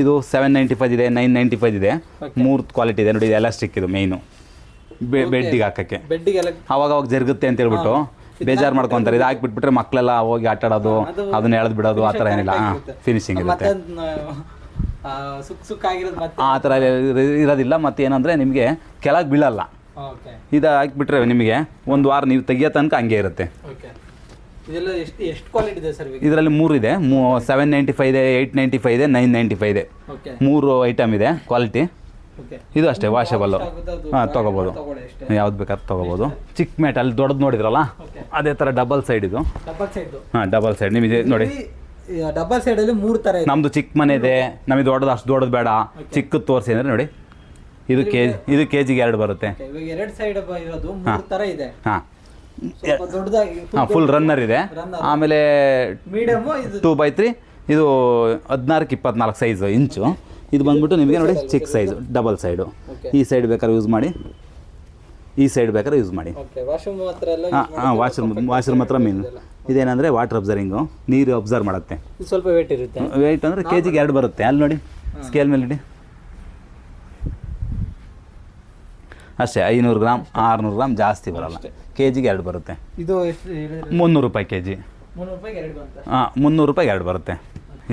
ಇದು 795 ಇದೆ, 995 ಇದೆ. 3 ಕ್ವಾಲಿಟಿ ಇದೆ ನೋಡಿ. ಇದು ಎಲಾಸ್ಟಿಕ್, ಇದು ಮೇಯ್ನು ಬೆಡ್ಡಿಗೆ ಹಾಕೋಕ್ಕೆ. ಅವಾಗ ಜರುಗುತ್ತೆ ಅಂತ ಹೇಳ್ಬಿಟ್ಟು ಬೇಜಾರು ಮಾಡ್ಕೊತಾರೆ. ಇದು ಹಾಕಿಬಿಟ್ಬಿಟ್ರೆ ಮಕ್ಕಳೆಲ್ಲ ಹೋಗಿ ಆಟಾಡೋದು, ಅದನ್ನ ಎಳೆದು ಬಿಡೋದು, ಆ ಥರ ಏನಿಲ್ಲ. ಫಿನಿಶಿಂಗ್ ಇರುತ್ತೆ, ಆ ಥರ ಇರೋದಿಲ್ಲ. ಮತ್ತು ಏನಂದರೆ ನಿಮಗೆ ಕೆಳಗೆ ಬೀಳಲ್ಲ. ಇದು ಹಾಕಿಬಿಟ್ರೆ ನಿಮಗೆ 1 ವಾರ ನೀವು ತೆಗಿಯೋ ತನಕ ಹಂಗೆ ಇರುತ್ತೆ. ಇದರಲ್ಲಿ 3 ಇದೆ, 795 ಇದೆ, 895 ಇದೆ, 995 ಇದೆ. 3 ಐಟಮ್ ಇದೆ ಕ್ವಾಲಿಟಿ. ಇದು ಅಷ್ಟೇ ವಾಷಬಲ್ಲು. ಹಾಂ, ತೊಗೋಬೋದು, ಯಾವ್ದು ಬೇಕಾದ್ರೆ ತೊಗೋಬೋದು. ಚಿಕ್ಕ ಮ್ಯಾಟ್ ಅಲ್ಲಿ ದೊಡ್ಡದು ನೋಡಿದ್ರಲ್ಲ, ಅದೇ ಥರ ಡಬಲ್ ಸೈಡ್ ಇದು. ಹಾಂ, ಡಬಲ್ ಸೈಡ್ ನಿಮಗೆ ನೋಡಿ. ಡಬಲ್ ಸೈಡಲ್ಲಿ 3 ಥರ ಇದೆ. ನಮ್ಮದು ಚಿಕ್ಕ ಮನೆ ಇದೆ, ನಮಗೆ ದೊಡ್ಡದು ಅಷ್ಟು ದೊಡ್ಡದು ಬೇಡ, ಚಿಕ್ಕದು ತೋರಿಸಿ ಅಂದರೆ ನೋಡಿ. ಇದು ಕೆಜಿಗೆ 2 ಬರುತ್ತೆ. 2 ಸೈಡ್ ಇರೋದು 3 ಥರ ಇದೆ. ಹಾಂ, ಫುಲ್ ರನ್ನರ್ ಇದೆ. ಆಮೇಲೆ 2x3 ಇದು 16-24 ಸೈಜು ಇಂಚು. ಇದು ಬಂದ್ಬಿಟ್ಟು ನಿಮಗೆ ನೋಡಿ ಚಿಕ್ಕ ಸೈಜು ಡಬಲ್ ಸೈಡು. ಈ ಸೈಡ್ ಬೇಕಾದ್ರೆ ಯೂಸ್ ಮಾಡಿ, ಈ ಸೈಡ್ ಬೇಕಾದ್ರೆ ಯೂಸ್ ಮಾಡಿ. ಹಾಂ, ವಾಶ್ರೂಮ್ ಹತ್ರ ಮೀನು ಇದೇನಂದರೆ ವಾಟರ್ ಅಬ್ಸರ್ವಿಂಗು, ನೀರು ಅಬ್ಸರ್ವ್ ಮಾಡುತ್ತೆ. ಸ್ವಲ್ಪ ವೇಟ್ ಇರುತ್ತೆ. ವೇಟ್ ಅಂದರೆ ಕೆಜಿಗೆ 2 ಬರುತ್ತೆ. ಅಲ್ಲಿ ನೋಡಿ ಸ್ಕೇಲ್ ಮೇಲೆ ಇಡಿ ಅಷ್ಟೇ. 500 ಗ್ರಾಮ್ 600 ಗ್ರಾಮ್ ಜಾಸ್ತಿ ಬರಲ್ಲ, ಕೆಜಿಗೆ 2 ಬರುತ್ತೆ. ಇದು 300 ರೂಪಾಯಿ ಕೆಜಿ. ಹಾಂ, 300 ರೂಪಾಯಿಗೆ 2 ಬರುತ್ತೆ.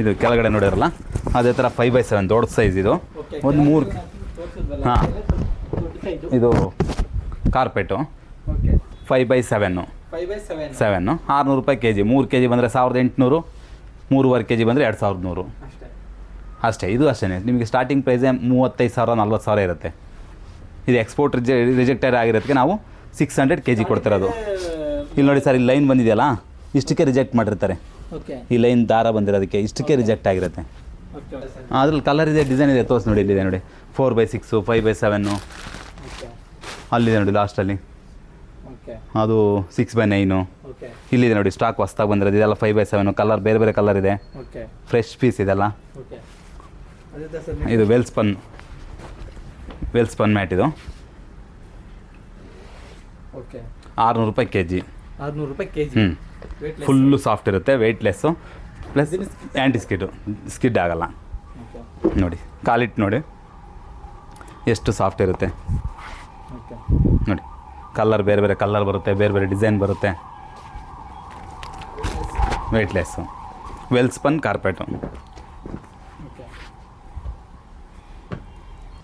ಇದು ಕೆಳಗಡೆ ನೋಡಿರಲ್ಲ, ಅದೇ ಥರ 5x7 ದೊಡ್ಡ ಸೈಜ್. ಇದು ಒಂದು 3. ಹಾಂ, ಇದು ಕಾರ್ಪೆಟು 5x7 600 ರೂಪಾಯಿ ಕೆಜಿ. 3 ಕೆಜಿ ಬಂದರೆ 1,800, 3.5 ಕೆಜಿ ಬಂದರೆ 2,100 ಅಷ್ಟೇ. ಇದು ಅಷ್ಟೇ ನಿಮಗೆ ಸ್ಟಾರ್ಟಿಂಗ್ ಪ್ರೈಸೇ 35,000 40,000 ಇರುತ್ತೆ. ಇದು ಎಕ್ಸ್ಪೋರ್ಟ್ ರಿಜೆಕ್ಟೆಡ್ ಆಗಿರೋದಕ್ಕೆ ನಾವು 600 ಕೆಜಿ ಕೊಡ್ತಿರೋದು. ಇಲ್ಲಿ ನೋಡಿ ಸರ್, ಇಲ್ಲಿ ಲೈನ್ ಬಂದಿದೆಯಲ್ಲ, ಇಷ್ಟಕ್ಕೆ ರಿಜೆಕ್ಟ್ ಮಾಡಿರ್ತಾರೆ. ಓಕೆ ಈ ಲೈನ್ ದಾರ ಬಂದಿರೋದಕ್ಕೆ ಇಷ್ಟಕ್ಕೆ ರಿಜೆಕ್ಟ್ ಆಗಿರುತ್ತೆ. ಓಕೆ ಅದ್ರಲ್ಲಿ ಕಲರ್ ಇದೆ, ಡಿಸೈನ್ ಇದೆ, ತೋರಿಸಿ ನೋಡಿ. ಇಲ್ಲಿದೆ ನೋಡಿ 4x6, 5x7, ಓಕೆ ಅಲ್ಲಿದೆ ನೋಡಿ ಲಾಸ್ಟಲ್ಲಿ, ಓಕೆ ಅದು 6x9. ಓಕೆ ಇಲ್ಲಿದೆ ನೋಡಿ ಸ್ಟಾಕ್ ಹೊಸ್ದಾಗಿ ಬಂದಿರೋದು, ಇದೆಲ್ಲ 5x7 ಕಲರ್, ಬೇರೆ ಬೇರೆ ಕಲರ್ ಇದೆ, ಓಕೆ ಫ್ರೆಶ್ ಪೀಸ್ ಇದೆಲ್ಲ. ಓಕೆ ಅದೇ ಸರ್ ಇದು ವೆಲ್ಸ್ಪನ್ ಮ್ಯಾಟ್, ಇದು ಓಕೆ 600 ರೂಪಾಯಿ ಕೆ ಜಿ. 600 ರೂಪಾಯಿ ಕೆ ಜಿ. ಫುಲ್ಲು ಸಾಫ್ಟ್ ಇರುತ್ತೆ, ವೆಯ್ಟ್ಲೆಸ್ಸು, ಪ್ಲಸ್ ಆ್ಯಂಟಿ ಸ್ಕಿಡ್ ಆಗಲ್ಲ. ಓಕೆ ನೋಡಿ ಕಾಲಿಟ್ಟು ನೋಡಿ ಎಷ್ಟು ಸಾಫ್ಟ್ ಇರುತ್ತೆ ಓಕೆ ನೋಡಿ. ಕಲರ್ ಬೇರೆ ಬೇರೆ ಕಲರ್ ಬರುತ್ತೆ, ಬೇರೆ ಬೇರೆ ಡಿಸೈನ್ ಬರುತ್ತೆ, ವೆಯ್ಟ್ಲೆಸ್ಸು, ವೆಲ್ಸ್ಪನ್ ಕಾರ್ಪೆಟು. ಓಕೆ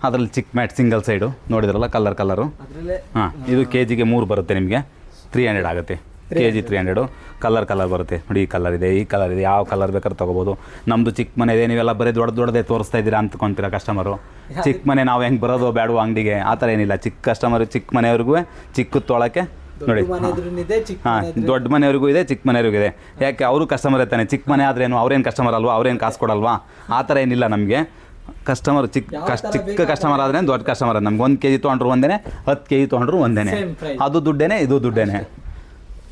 ಅದರಲ್ಲಿ ಚಿಕ್ಕ ಮ್ಯಾಟ್ ಸಿಂಗಲ್ ಸೈಡು ನೋಡಿದ್ರಲ್ಲ, ಕಲರು. ಅದರಲ್ಲೇ ಹಾಂ, ಇದು ಕೆ ಜಿಗೆ 3 ಬರುತ್ತೆ, ನಿಮಗೆ 300 ಆಗುತ್ತೆ. K G 300. ಕಲರ್ ಬರುತ್ತೆ ನೋಡಿ, ಈ ಕಲರ್ ಇದೆ, ಈ ಕಲರ್ ಇದೆ, ಯಾವ ಕಲರ್ ಬೇಕಾದ್ರೆ ತೊಗೋಬೋದು. ನಮ್ಮದು ಚಿಕ್ಕ ಮನೆ ಇದೆ, ನೀವೆಲ್ಲ ಬರೀ ದೊಡ್ಡದೇ ತೋರಿಸ್ತಾ ಇದ್ದೀರಾ ಅಂದ್ಕೊತೀರಾ ಕಸ್ಟಮರು. ಚಿಕ್ಕ ಮನೆ ನಾವು ಹೆಂಗೆ ಬರೋದು ಬೇಡವೋ ಅಂಗಡಿಗೆ, ಆ ಥರ ಏನಿಲ್ಲ. ಚಿಕ್ಕ ಕಸ್ಟಮರು, ಚಿಕ್ಕ ಮನೆಯವ್ರಿಗೂ ಚಿಕ್ಕದು ತೊಳಕ್ಕೆ ನೋಡಿ. ಹಾಂ, ದೊಡ್ಡ ಮನೆಯವ್ರಿಗೂ ಇದೆ, ಚಿಕ್ಕ ಮನೆಯವ್ರಿಗೂ ಇದೆ. ಯಾಕೆ ಅವರು ಕಸ್ಟಮರ್ ಇರ್ತಾನೆ. ಚಿಕ್ಕ ಮನೆ ಆದ್ರೇನು ಅವ್ರೇನು ಕಸ್ಟಮರ್ ಅಲ್ವಾ, ಅವ್ರೇನು ಕಾಸು ಕೊಡಲ್ವಾ, ಆ ಥರ ಏನಿಲ್ಲ ನಮಗೆ. ಕಸ್ಟಮರ್ ಚಿಕ್ಕ ಕಸ್ಟಮರ್ ಆದ್ರೆ ದೊಡ್ಡ ಕಸ್ಟಮರ್. ನಮ್ಗೆ 1 kg ತೊಗೊಂಡ್ರು ಒಂದೇ, 10 kg ತೊಗೊಂಡ್ರು ಒಂದೇ. ಅದು ದುಡ್ಡೇನೆ, ಇದು ದುಡ್ಡೇನೆ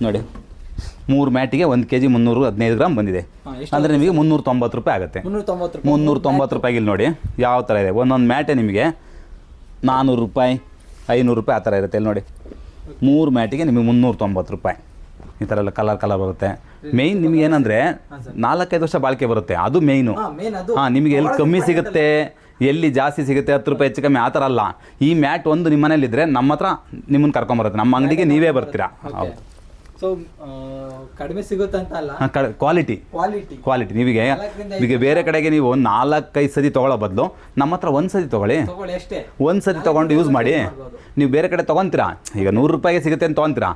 ನೋಡಿ. 3 ಮ್ಯಾಟಿಗೆ 1 kg 315 ಗ್ರಾಮ್ ಬಂದಿದೆ. ಅಂದರೆ ನಿಮಗೆ 390 ರೂಪಾಯಿ ಆಗುತ್ತೆ. 390 ರೂಪಾಯಿಗೆ ಇಲ್ಲಿ ನೋಡಿ ಯಾವ ಥರ ಇದೆ. ಒಂದೊಂದು ಮ್ಯಾಟೆ ನಿಮಗೆ 400 ರೂಪಾಯಿ, 500 ರೂಪಾಯಿ ಆ ಥರ ಇರುತ್ತೆ. ಇಲ್ಲಿ ನೋಡಿ 3 ಮ್ಯಾಟಿಗೆ ನಿಮಗೆ 390 ರೂಪಾಯಿ. ಈ ಥರ ಎಲ್ಲ ಕಲರ್ ಬರುತ್ತೆ. ಮೇಯ್ನ್ ನಿಮ್ಗೆ ಏನಂದರೆ 4-5 ವರ್ಷ ಬಾಳಿಕೆ ಬರುತ್ತೆ, ಅದು ಮೇಯ್ನು. ಹಾಂ, ನಿಮಗೆ ಎಲ್ಲಿ ಕಮ್ಮಿ ಸಿಗುತ್ತೆ, ಎಲ್ಲಿ ಜಾಸ್ತಿ ಸಿಗುತ್ತೆ, 10 ರೂಪಾಯಿ ಹೆಚ್ಚು ಕಮ್ಮಿ ಆ ಥರ ಅಲ್ಲ. ಈ ಮ್ಯಾಟ್ ಒಂದು ನಿಮ್ಮ ಮನೇಲಿದ್ದರೆ ನಮ್ಮ ಹತ್ರ ನಿಮ್ಮನ್ನು ಕರ್ಕೊಂಬರುತ್ತೆ, ನಮ್ಮ ಅಂಗಡಿಗೆ ನೀವೇ ಬರ್ತೀರಾ. ಹೌದು. ಸೊ ಕಡಿಮೆ ಸಿಗುತ್ತಂತ ಅಲ್ಲ, ಕ್ವಾಲಿಟಿ ನೀವಿಗೆ ಈಗ ಬೇರೆ ಕಡೆಗೆ ನೀವು 4-5 ಸತಿ ತೊಗೊಳ್ಳೋ ಬದಲು ನಮ್ಮ ಹತ್ರ 1 ಸತಿ ತೊಗೊಳ್ಳಿ. ಅಷ್ಟೇ 1 ಸತಿ ತೊಗೊಂಡು ಯೂಸ್ ಮಾಡಿ. ನೀವು ಬೇರೆ ಕಡೆ ತೊಗೊತೀರಾ, ಈಗ 100 ರೂಪಾಯಿಗೆ ಸಿಗುತ್ತೆ ಅಂತ ತೊಗೊತೀರಾ,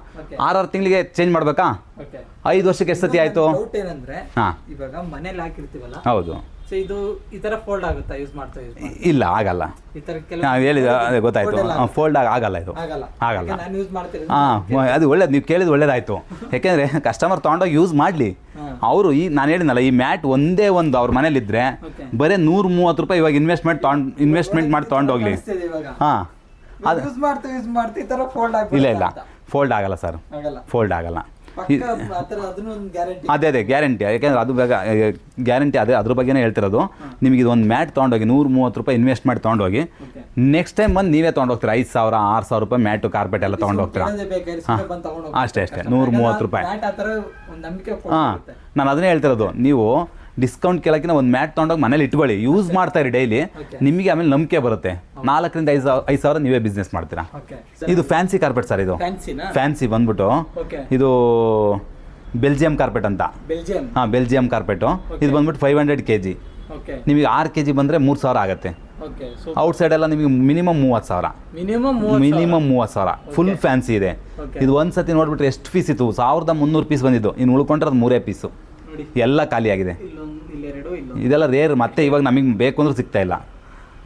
6 ತಿಂಗಳಿಗೆ ಚೇಂಜ್ ಮಾಡಬೇಕಾ? 5 ವರ್ಷಕ್ಕೆ ಎಷ್ಟು ಸತಿ ಆಯಿತು? ಹಾಂ, ಇವಾಗ ಮನೇಲಿ ಹಾಕಿರ್ತೀವಲ್ಲ, ಹೌದು. ಸೊ ಇದು ಈ ತರ ಫೋಲ್ಡ್ ಆಗುತ್ತಾ ಯೂಸ್ ಮಾಡ್ತಾ? ಇಲ್ಲ, ಆಗಲ್ಲ. ಈ ತರ ನಾವು ಹೇಳಿದ ಅದೇ ಗೊತ್ತಾಯ್ತು, ಫೋಲ್ಡ್ ಆಗಲ್ಲ, ಇದು ಆಗಲ್ಲ. ನಾನು ಯೂಸ್ ಮಾಡ್ತೀನಿ. ಹಾಂ, ಅದು ಒಳ್ಳೇದು, ನೀವು ಕೇಳಿದ್ದು ಒಳ್ಳೇದಾಯಿತು. ಯಾಕೆಂದರೆ ಕಸ್ಟಮರ್ ತೊಗೊಂಡೋಗಿ ಯೂಸ್ ಮಾಡಲಿ. ಅವರು ನಾನು ಹೇಳಿದ್ನಲ್ಲ, ಈ ಮ್ಯಾಟ್ ಒಂದೇ ಒಂದು ಅವ್ರ ಮನೇಲಿದ್ದರೆ ಬರೀ 130 ರೂಪಾಯಿ ಇವಾಗ ಇನ್ವೆಸ್ಟ್ಮೆಂಟ್ ಮಾಡಿ ತೊಗೊಂಡೋಗ್ಲಿ. ಹಾಂ, ಅದು ಯೂಸ್ ಮಾಡ್ತಾ ಈ ತರ ಫೋಲ್ಡ್ ಆಗ ಇಲ್ಲ ಫೋಲ್ಡ್ ಆಗಲ್ಲ ಸರ್, ಫೋಲ್ಡ್ ಆಗಲ್ಲ. ಅದೇ ಗ್ಯಾರಂಟಿ. ಯಾಕೆಂದ್ರೆ ಅದು ಬೇಗ ಗ್ಯಾರಂಟಿ, ಅದ್ರ ಬಗ್ಗೆನೇ ಹೇಳ್ತಿರೋದು. ನಿಮಗೆ ಇದೊಂದು ಮ್ಯಾಟ್ ತೊಗೊಂಡೋಗಿ 130 ರೂಪಾಯಿ ಇನ್ವೆಸ್ಟ್ ಮಾಡಿ ತೊಗೊಂಡೋಗಿ, ನೆಕ್ಸ್ಟ್ ಟೈಮ್ ಬಂದು ನೀವೇ ತೊಗೊಂಡೋಗ್ತೀರಾ. 5,000-6,000 ರೂಪಾಯಿ ಮ್ಯಾಟು ಕಾರ್ಪೆಟ್ ಎಲ್ಲ ತೊಗೊಂಡೋಗ್ತೀರಾ. ಅಷ್ಟೇ 130 ರೂಪಾಯಿ. ಹಾಂ, ನಾನು ಅದನ್ನೇ ಹೇಳ್ತಿರೋದು. ನೀವು ಡಿಸ್ಕೌಂಟ್ ಕೇಳೋಕ್ಕಿಂತ ಒಂದು ಮ್ಯಾಟ್ ತೊಗೊಂಡೋಗಿ ಮನೇಲಿ ಇಟ್ಕೊಳ್ಳಿ, ಯೂಸ್ ಮಾಡ್ತಾ ಇರಿ ಡೈಲಿ. ನಿಮಗೆ ಆಮೇಲೆ ನಂಬಿಕೆ ಬರುತ್ತೆ. 4,000-5,000 ನೀವೇ ಬಿಸ್ನೆಸ್ ಮಾಡ್ತೀರಾ. ಇದು ಫ್ಯಾನ್ಸಿ ಕಾರ್ಪೆಟ್ ಸರ್, ಇದು ಫ್ಯಾನ್ಸಿ ಬಂದ್ಬಿಟ್ಟು ಇದು ಬೆಲ್ಜಿಯಂ ಕಾರ್ಪೆಟ್ ಅಂತ. ಹಾಂ, ಬೆಲ್ಜಿಯಂ ಕಾರ್ಪೆಟು. ಇದು ಬಂದ್ಬಿಟ್ಟು 500 kg. ನಿಮಗೆ 6 kg ಬಂದರೆ 3,000 ಆಗುತ್ತೆ. ಔಟ್ಸೈಡ್ ಎಲ್ಲ ನಿಮಗೆ ಮಿನಿಮಮ್ 30,000. ಮಿನಿಮಮ್ 30,000 ಫುಲ್ ಫ್ಯಾನ್ಸಿ ಇದೆ. ಇದು ಒಂದು ಸತಿ ನೋಡ್ಬಿಟ್ರೆ ಎಷ್ಟು ಪೀಸ್ ಇತ್ತು? 1,300 ಪೀಸ್ ಬಂದಿದ್ದು. ಇನ್ನು ಉಳ್ಕೊಂಡ್ರೆ ಅದು 3 ಪೀಸು, ಎಲ್ಲ ಖಾಲಿಯಾಗಿದೆ. ಇದೆಲ್ಲ ರೇರ್. ಮತ್ತೆ ಇವಾಗ ನಮಗೆ ಬೇಕು ಅಂದ್ರೆ ಸಿಗ್ತಾ ಇಲ್ಲ.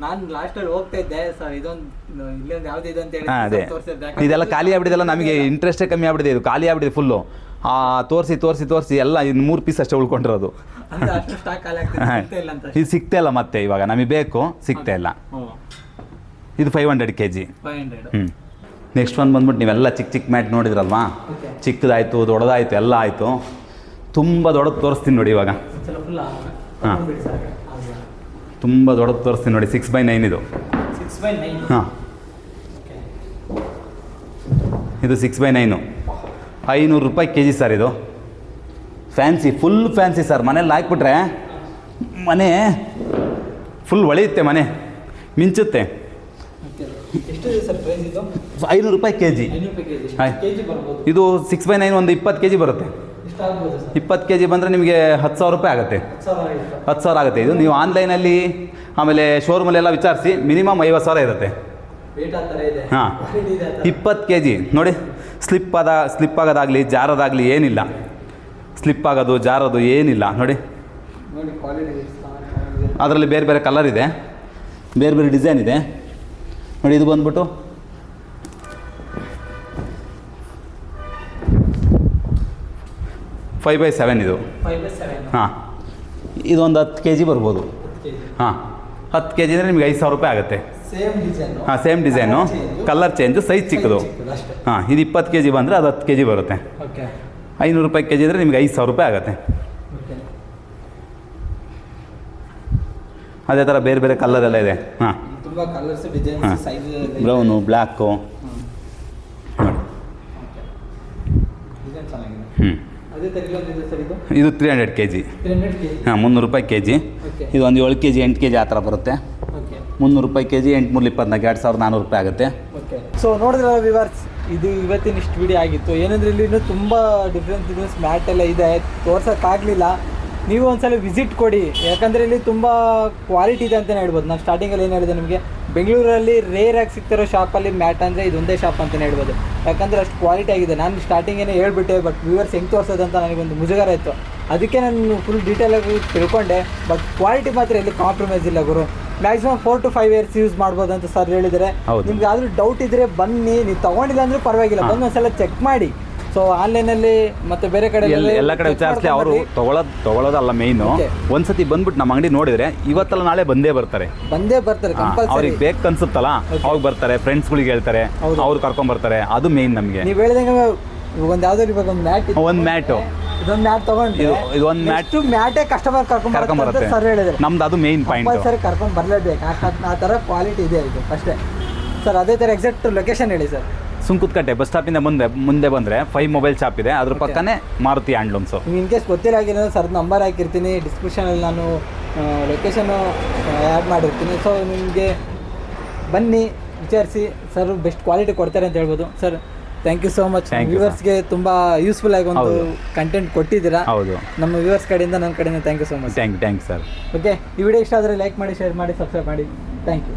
ನಾನು ಲಾಸ್ಟಲ್ಲಿ ಹೋಗ್ತಾ ಇದ್ದೆ ಸರ್, ಇಲ್ಲೊಂದು ಯಾವ್ದು ಇದೆ ಅಂತ ಹೇಳಿ. ಅದೇ ಇದೆಲ್ಲ ಖಾಲಿ ಆಗ್ಬಿಟ್ಟಿದೆಲ್ಲ, ನಮಗೆ ಇಂಟ್ರೆಸ್ಟೇ ಕಮ್ಮಿ ಆಗ್ಬಿಟ್ಟಿದೆ. ಇದು ಖಾಲಿ ಆಗ್ಬಿಟ್ಟಿದೆ ಫುಲ್ಲು. ತೋರಿಸಿ ಎಲ್ಲ ಇನ್ನು 3 ಪೀಸ್ ಅಷ್ಟೇ ಉಳ್ಕೊಂಡಿರೋದು. ಇದು ಸಿಗ್ತಾ ಇಲ್ಲ ಮತ್ತೆ ಇವಾಗ, ನಮಗೆ ಬೇಕು, ಸಿಗ್ತಾ ಇಲ್ಲ. ಇದು 500 kg. ನೆಕ್ಸ್ಟ್ ಒಂದು ಬಂದ್ಬಿಟ್ಟು ನೀವೆಲ್ಲ ಚಿಕ್ಕ ಮ್ಯಾಟ್ ನೋಡಿದ್ರಲ್ವಾ, ಚಿಕ್ಕದಾಯಿತು, ದೊಡ್ಡದಾಯಿತು, ಎಲ್ಲ ಆಯಿತು. ತುಂಬ ದೊಡ್ಡದು ತೋರಿಸ್ತೀನಿ ನೋಡಿ ಇವಾಗ. ಹಾಂ, ತುಂಬ ದೊಡ್ಡದು ತೋರಿಸ್ತೀನಿ ನೋಡಿ. 6x9 ಇದು. ಹಾಂ, ಇದು 6x9, 500 ರೂಪಾಯಿ kg ಸರ್. ಇದು ಫ್ಯಾನ್ಸಿ, ಫುಲ್ ಫ್ಯಾನ್ಸಿ ಸರ್. ಮನೇಲಿ ಹಾಕ್ಬಿಟ್ರೆ ಮನೆ ಫುಲ್ ಹೊಳೆಯುತ್ತೆ, ಮನೆ ಮಿಂಚುತ್ತೆ. 500 ರೂಪಾಯಿ kg. ಇದು 6x9 ಒಂದು 20 kg ಬರುತ್ತೆ. 20 kg ಬಂದರೆ ನಿಮಗೆ 10,000 ರೂಪಾಯಿ ಆಗುತ್ತೆ. 10,000 ಆಗುತ್ತೆ. ಇದು ನೀವು ಆನ್ಲೈನಲ್ಲಿ ಆಮೇಲೆ ಶೋರೂಮಲ್ಲೆಲ್ಲ ವಿಚಾರಿಸಿ ಮಿನಿಮಮ್ 50,000 ಇರುತ್ತೆ. ಹಾಂ, 20 kg ನೋಡಿ. ಸ್ಲಿಪ್ ಆಗೋದಾಗಲಿ ಜಾರೋದಾಗಲಿ ಏನಿಲ್ಲ. ಸ್ಲಿಪ್ ಆಗೋದು ಜಾರೋದು ಏನಿಲ್ಲ ನೋಡಿ. ಅದರಲ್ಲಿ ಬೇರೆ ಬೇರೆ ಕಲರ್ ಇದೆ, ಬೇರೆ ಬೇರೆ ಡಿಸೈನ್ ಇದೆ ನೋಡಿ. ಇದು ಬಂದ್ಬಿಟ್ಟು 5/7 ಇದು. 5/7 ಹಾಂ, ಇದೊಂದು 10 kg ಬರ್ಬೋದು. ಹಾಂ, 10 kg ಅಂದರೆ ನಿಮಗೆ 5,000 ರೂಪಾಯಿ ಆಗುತ್ತೆ. Same design. ಹಾಂ, same design, colour change, size ಚಿಕ್ಕದು. ಹಾಂ, ಇದು 20 kg ಬಂದರೆ ಅದು 10 kg ಬರುತ್ತೆ. ಓಕೆ. 500 ರೂಪಾಯಿ kg ಅಂದರೆ ನಿಮಗೆ 5,000 ರೂಪಾಯಿ ಆಗುತ್ತೆ. ಅದೇ ಥರ ಬೇರೆ ಬೇರೆ ಕಲರ್ ಎಲ್ಲ ಇದೆ. ಹಾಂ, ತುಂಬ ಕಲರ್ಸ್, ಡಿಸೈನ್ಸ್, ಹಾಂ, ಸೈಜ್, ಬ್ರೌನು, ಬ್ಲ್ಯಾಕು. ಡಿಸೈನ್ ಚೆನ್ನಾಗಿದೆ. ಹ್ಞೂ, ಅದೇ ಥರ ಇಲ್ಲೊಂದಿದೆ ಸರ್, ಇದು 300 kg. 300 kg. ಹಾಂ, 300 ರೂಪಾಯಿ kg. ಓಕೆ. ಇದು ಒಂದು 7 kg 8 kg ಆ ಥರ ಬರುತ್ತೆ. ಓಕೆ. 300 ರೂಪಾಯಿ kg, 8 3 24, 2,400 ರೂಪಾಯಿ ಆಗುತ್ತೆ. ಓಕೆ. ಸೊ ನೋಡಿದ್ರಲ್ಲ ವಿವರ್ಸ್, ಇದು ಇವತ್ತಿನ ಇಷ್ಟು ವಿಡಿಯೋ ಆಗಿತ್ತು. ಏನಂದರೆ ಇಲ್ಲಿ ಇನ್ನೂ ತುಂಬ ಡಿಫ್ರೆನ್ಸ್ ಮ್ಯಾಟ್ ಎಲ್ಲ ಇದೆ, ತೋರ್ಸೋಕ್ಕಾಗಲಿಲ್ಲ. ನೀವು ಒಂದ್ಸಲ ವಿಸಿಟ್ ಕೊಡಿ, ಯಾಕಂದರೆ ಇಲ್ಲಿ ತುಂಬ ಕ್ವಾಲಿಟಿ ಇದೆ ಅಂತಲೇ ಹೇಳ್ಬೋದು. ನಾನು ಸ್ಟಾರ್ಟಿಂಗಲ್ಲಿ ಏನು ಹೇಳಿದೆ ನಿಮಗೆ, ಬೆಂಗಳೂರಲ್ಲಿ ರೇರಾಗಿ ಸಿಗ್ತಿರೋ ಶಾಪಲ್ಲಿ ಮ್ಯಾಟ್ ಅಂದರೆ ಇದೊಂದೇ ಶಾಪ್ ಅಂತಲೇ ಹೇಳ್ಬೋದು. ಯಾಕಂದರೆ ಅಷ್ಟು ಕ್ವಾಲಿಟಿ ಆಗಿದೆ. ನಾನು ಸ್ಟಾರ್ಟಿಂಗೇನೆ ಹೇಳ್ಬಿಟ್ಟೆ, ಬಟ್ ವ್ಯೂವರ್ಸ್ ಹೆಂಗೆ ತೋರಿಸೋದಂತ ನನಗೊಂದು ಮುಜುಗರ ಇತ್ತು. ಅದಕ್ಕೆ ನಾನು ಫುಲ್ ಡೀಟೇಲಾಗಿ ತಿಳ್ಕೊಂಡೆ. ಬಟ್ ಕ್ವಾಲಿಟಿ ಮಾತ್ರ ಎಲ್ಲಿ ಕಾಂಪ್ರಮೈಸ್ ಇಲ್ಲ ಗುರು. ಮ್ಯಾಕ್ಸಿಮಮ್ 4 to 5 years ಯೂಸ್ ಮಾಡ್ಬೋದು ಅಂತ ಸರ್ ಹೇಳಿದರೆ. ನಿಮ್ಗೆ ಆದರೂ ಡೌಟ್ ಇದ್ದರೆ ಬನ್ನಿ, ನೀವು ತೊಗೊಂಡಿಲ್ಲ ಅಂದರೂ ಪರವಾಗಿಲ್ಲ, ಬಂದು ಒಂದ್ಸಲ ಚೆಕ್ ಮಾಡಿ. ಸೊ ಆನ್ಲೈನಲ್ಲಿ ಮತ್ತು ಬೇರೆ ಕಡೆ ಎಲ್ಲ ಕಡೆ ವಿಚಾರಿಸಿ, ಅವರು ತೊಗೊಳೋದಲ್ಲ ಮೇಯ್ನು. ಒಂದ್ಸತಿ ಬಂದ್ಬಿಟ್ಟು ನಮ್ಮ ಅಂಗಡಿ ನೋಡಿದರೆ ಇವತ್ತಲ್ಲ ನಾಳೆ ಬಂದೇ ಬರ್ತಾರೆ. ಕಂಪಲ್ಸರಿ. ಅವ್ರಿಗೆ ಬೇಕು ಅನ್ಸುತ್ತಲ್ಲ ಅವಾಗ ಬರ್ತಾರೆ, ಫ್ರೆಂಡ್ಸ್ಗಳಿಗೆ ಹೇಳ್ತಾರೆ, ಅವ್ರು ಕರ್ಕೊಂಡ್ಬರ್ತಾರೆ. ಅದು ಮೇಯ್ನ್ ನಮಗೆ. ನೀವು ಹೇಳಿದಂಗೆ ಒಂದು ಯಾವ್ದಾದ್ರು ಇವಾಗ ಒಂದು ಮ್ಯಾಟ್, ಒಂದು ಮ್ಯಾಟು, ಇದೊಂದು ಮ್ಯಾಟ್ ತಗೊಂಡು ಇದೊಂದು ಮ್ಯಾಟೇ ಕಸ್ಟಮರ್ ಕರ್ಕೊಂಡ್ಬರ್ತಾರೆ ಸರ್ ಹೇಳಿದ್ರೆ. ನಮ್ದು ಅದು ಮೇಯ್ನ್ ಪಾಯಿಂಟ್. ಸರ್ ಕರ್ಕೊಂಡು ಬರಲೇಬೇಕು, ಆ ಥರ ಕ್ವಾಲಿಟಿ ಇದೆ ಇದು ಅಷ್ಟೇ ಸರ್. ಅದೇ ಥರ ಎಕ್ಸಾಕ್ಟ್ ಲೊಕೇಶನ್ ಹೇಳಿ ಸರ್. ಸುಂಕುತ್ಕಟ್ಟೆ ಬಸ್ ಸ್ಟಾಪಿಂದ ಮುಂದೆ ಬಂದರೆ 5 ಮೊಬೈಲ್ ಶಾಪ್ ಇದೆ, ಅದ್ರ ಪಕ್ಕನೇ ಮಾರುತಿ ಹ್ಯಾಂಡ್ಲೂಮ್ಸು. ಇನ್ ಕೇಸ್ ಗೊತ್ತಿಲ್ಲ ಆಗಿರೋ ಸರ್ ನಂಬರ್ ಹಾಕಿರ್ತೀನಿ ಡಿಸ್ಕ್ರಿಪ್ಷನಲ್ಲಿ, ನಾನು ಲೊಕೇಶನ್ನು ಆ್ಯಡ್ ಮಾಡಿರ್ತೀನಿ. ಸೊ ನಿಮಗೆ ಬನ್ನಿ, ವಿಚಾರಿಸಿ, ಸರ್ ಬೆಸ್ಟ್ ಕ್ವಾಲಿಟಿ ಕೊಡ್ತಾರೆ ಅಂತ ಹೇಳ್ಬೋದು. Sir thank you so much. ವ್ಯೂವರ್ಸ್ಗೆ ತುಂಬ ಯೂಸ್ಫುಲ್ ಆಗಿ ಒಂದು ಕಂಟೆಂಟ್ ಕೊಟ್ಟಿದ್ದೀರಾ. ಹೌದು, ನಮ್ಮ ವ್ಯೂವರ್ಸ್ ಕಡೆಯಿಂದ, ನನ್ನ ಕಡೆಯಿಂದ thank you so much. Thank you sir. Okay, ಈ ವಿಡಿಯೋ ಇಷ್ಟ ಆದರೆ ಲೈಕ್ ಮಾಡಿ, ಶೇರ್ ಮಾಡಿ, ಸಬ್ಸ್ಕ್ರೈಬ್ ಮಾಡಿ. Thank you.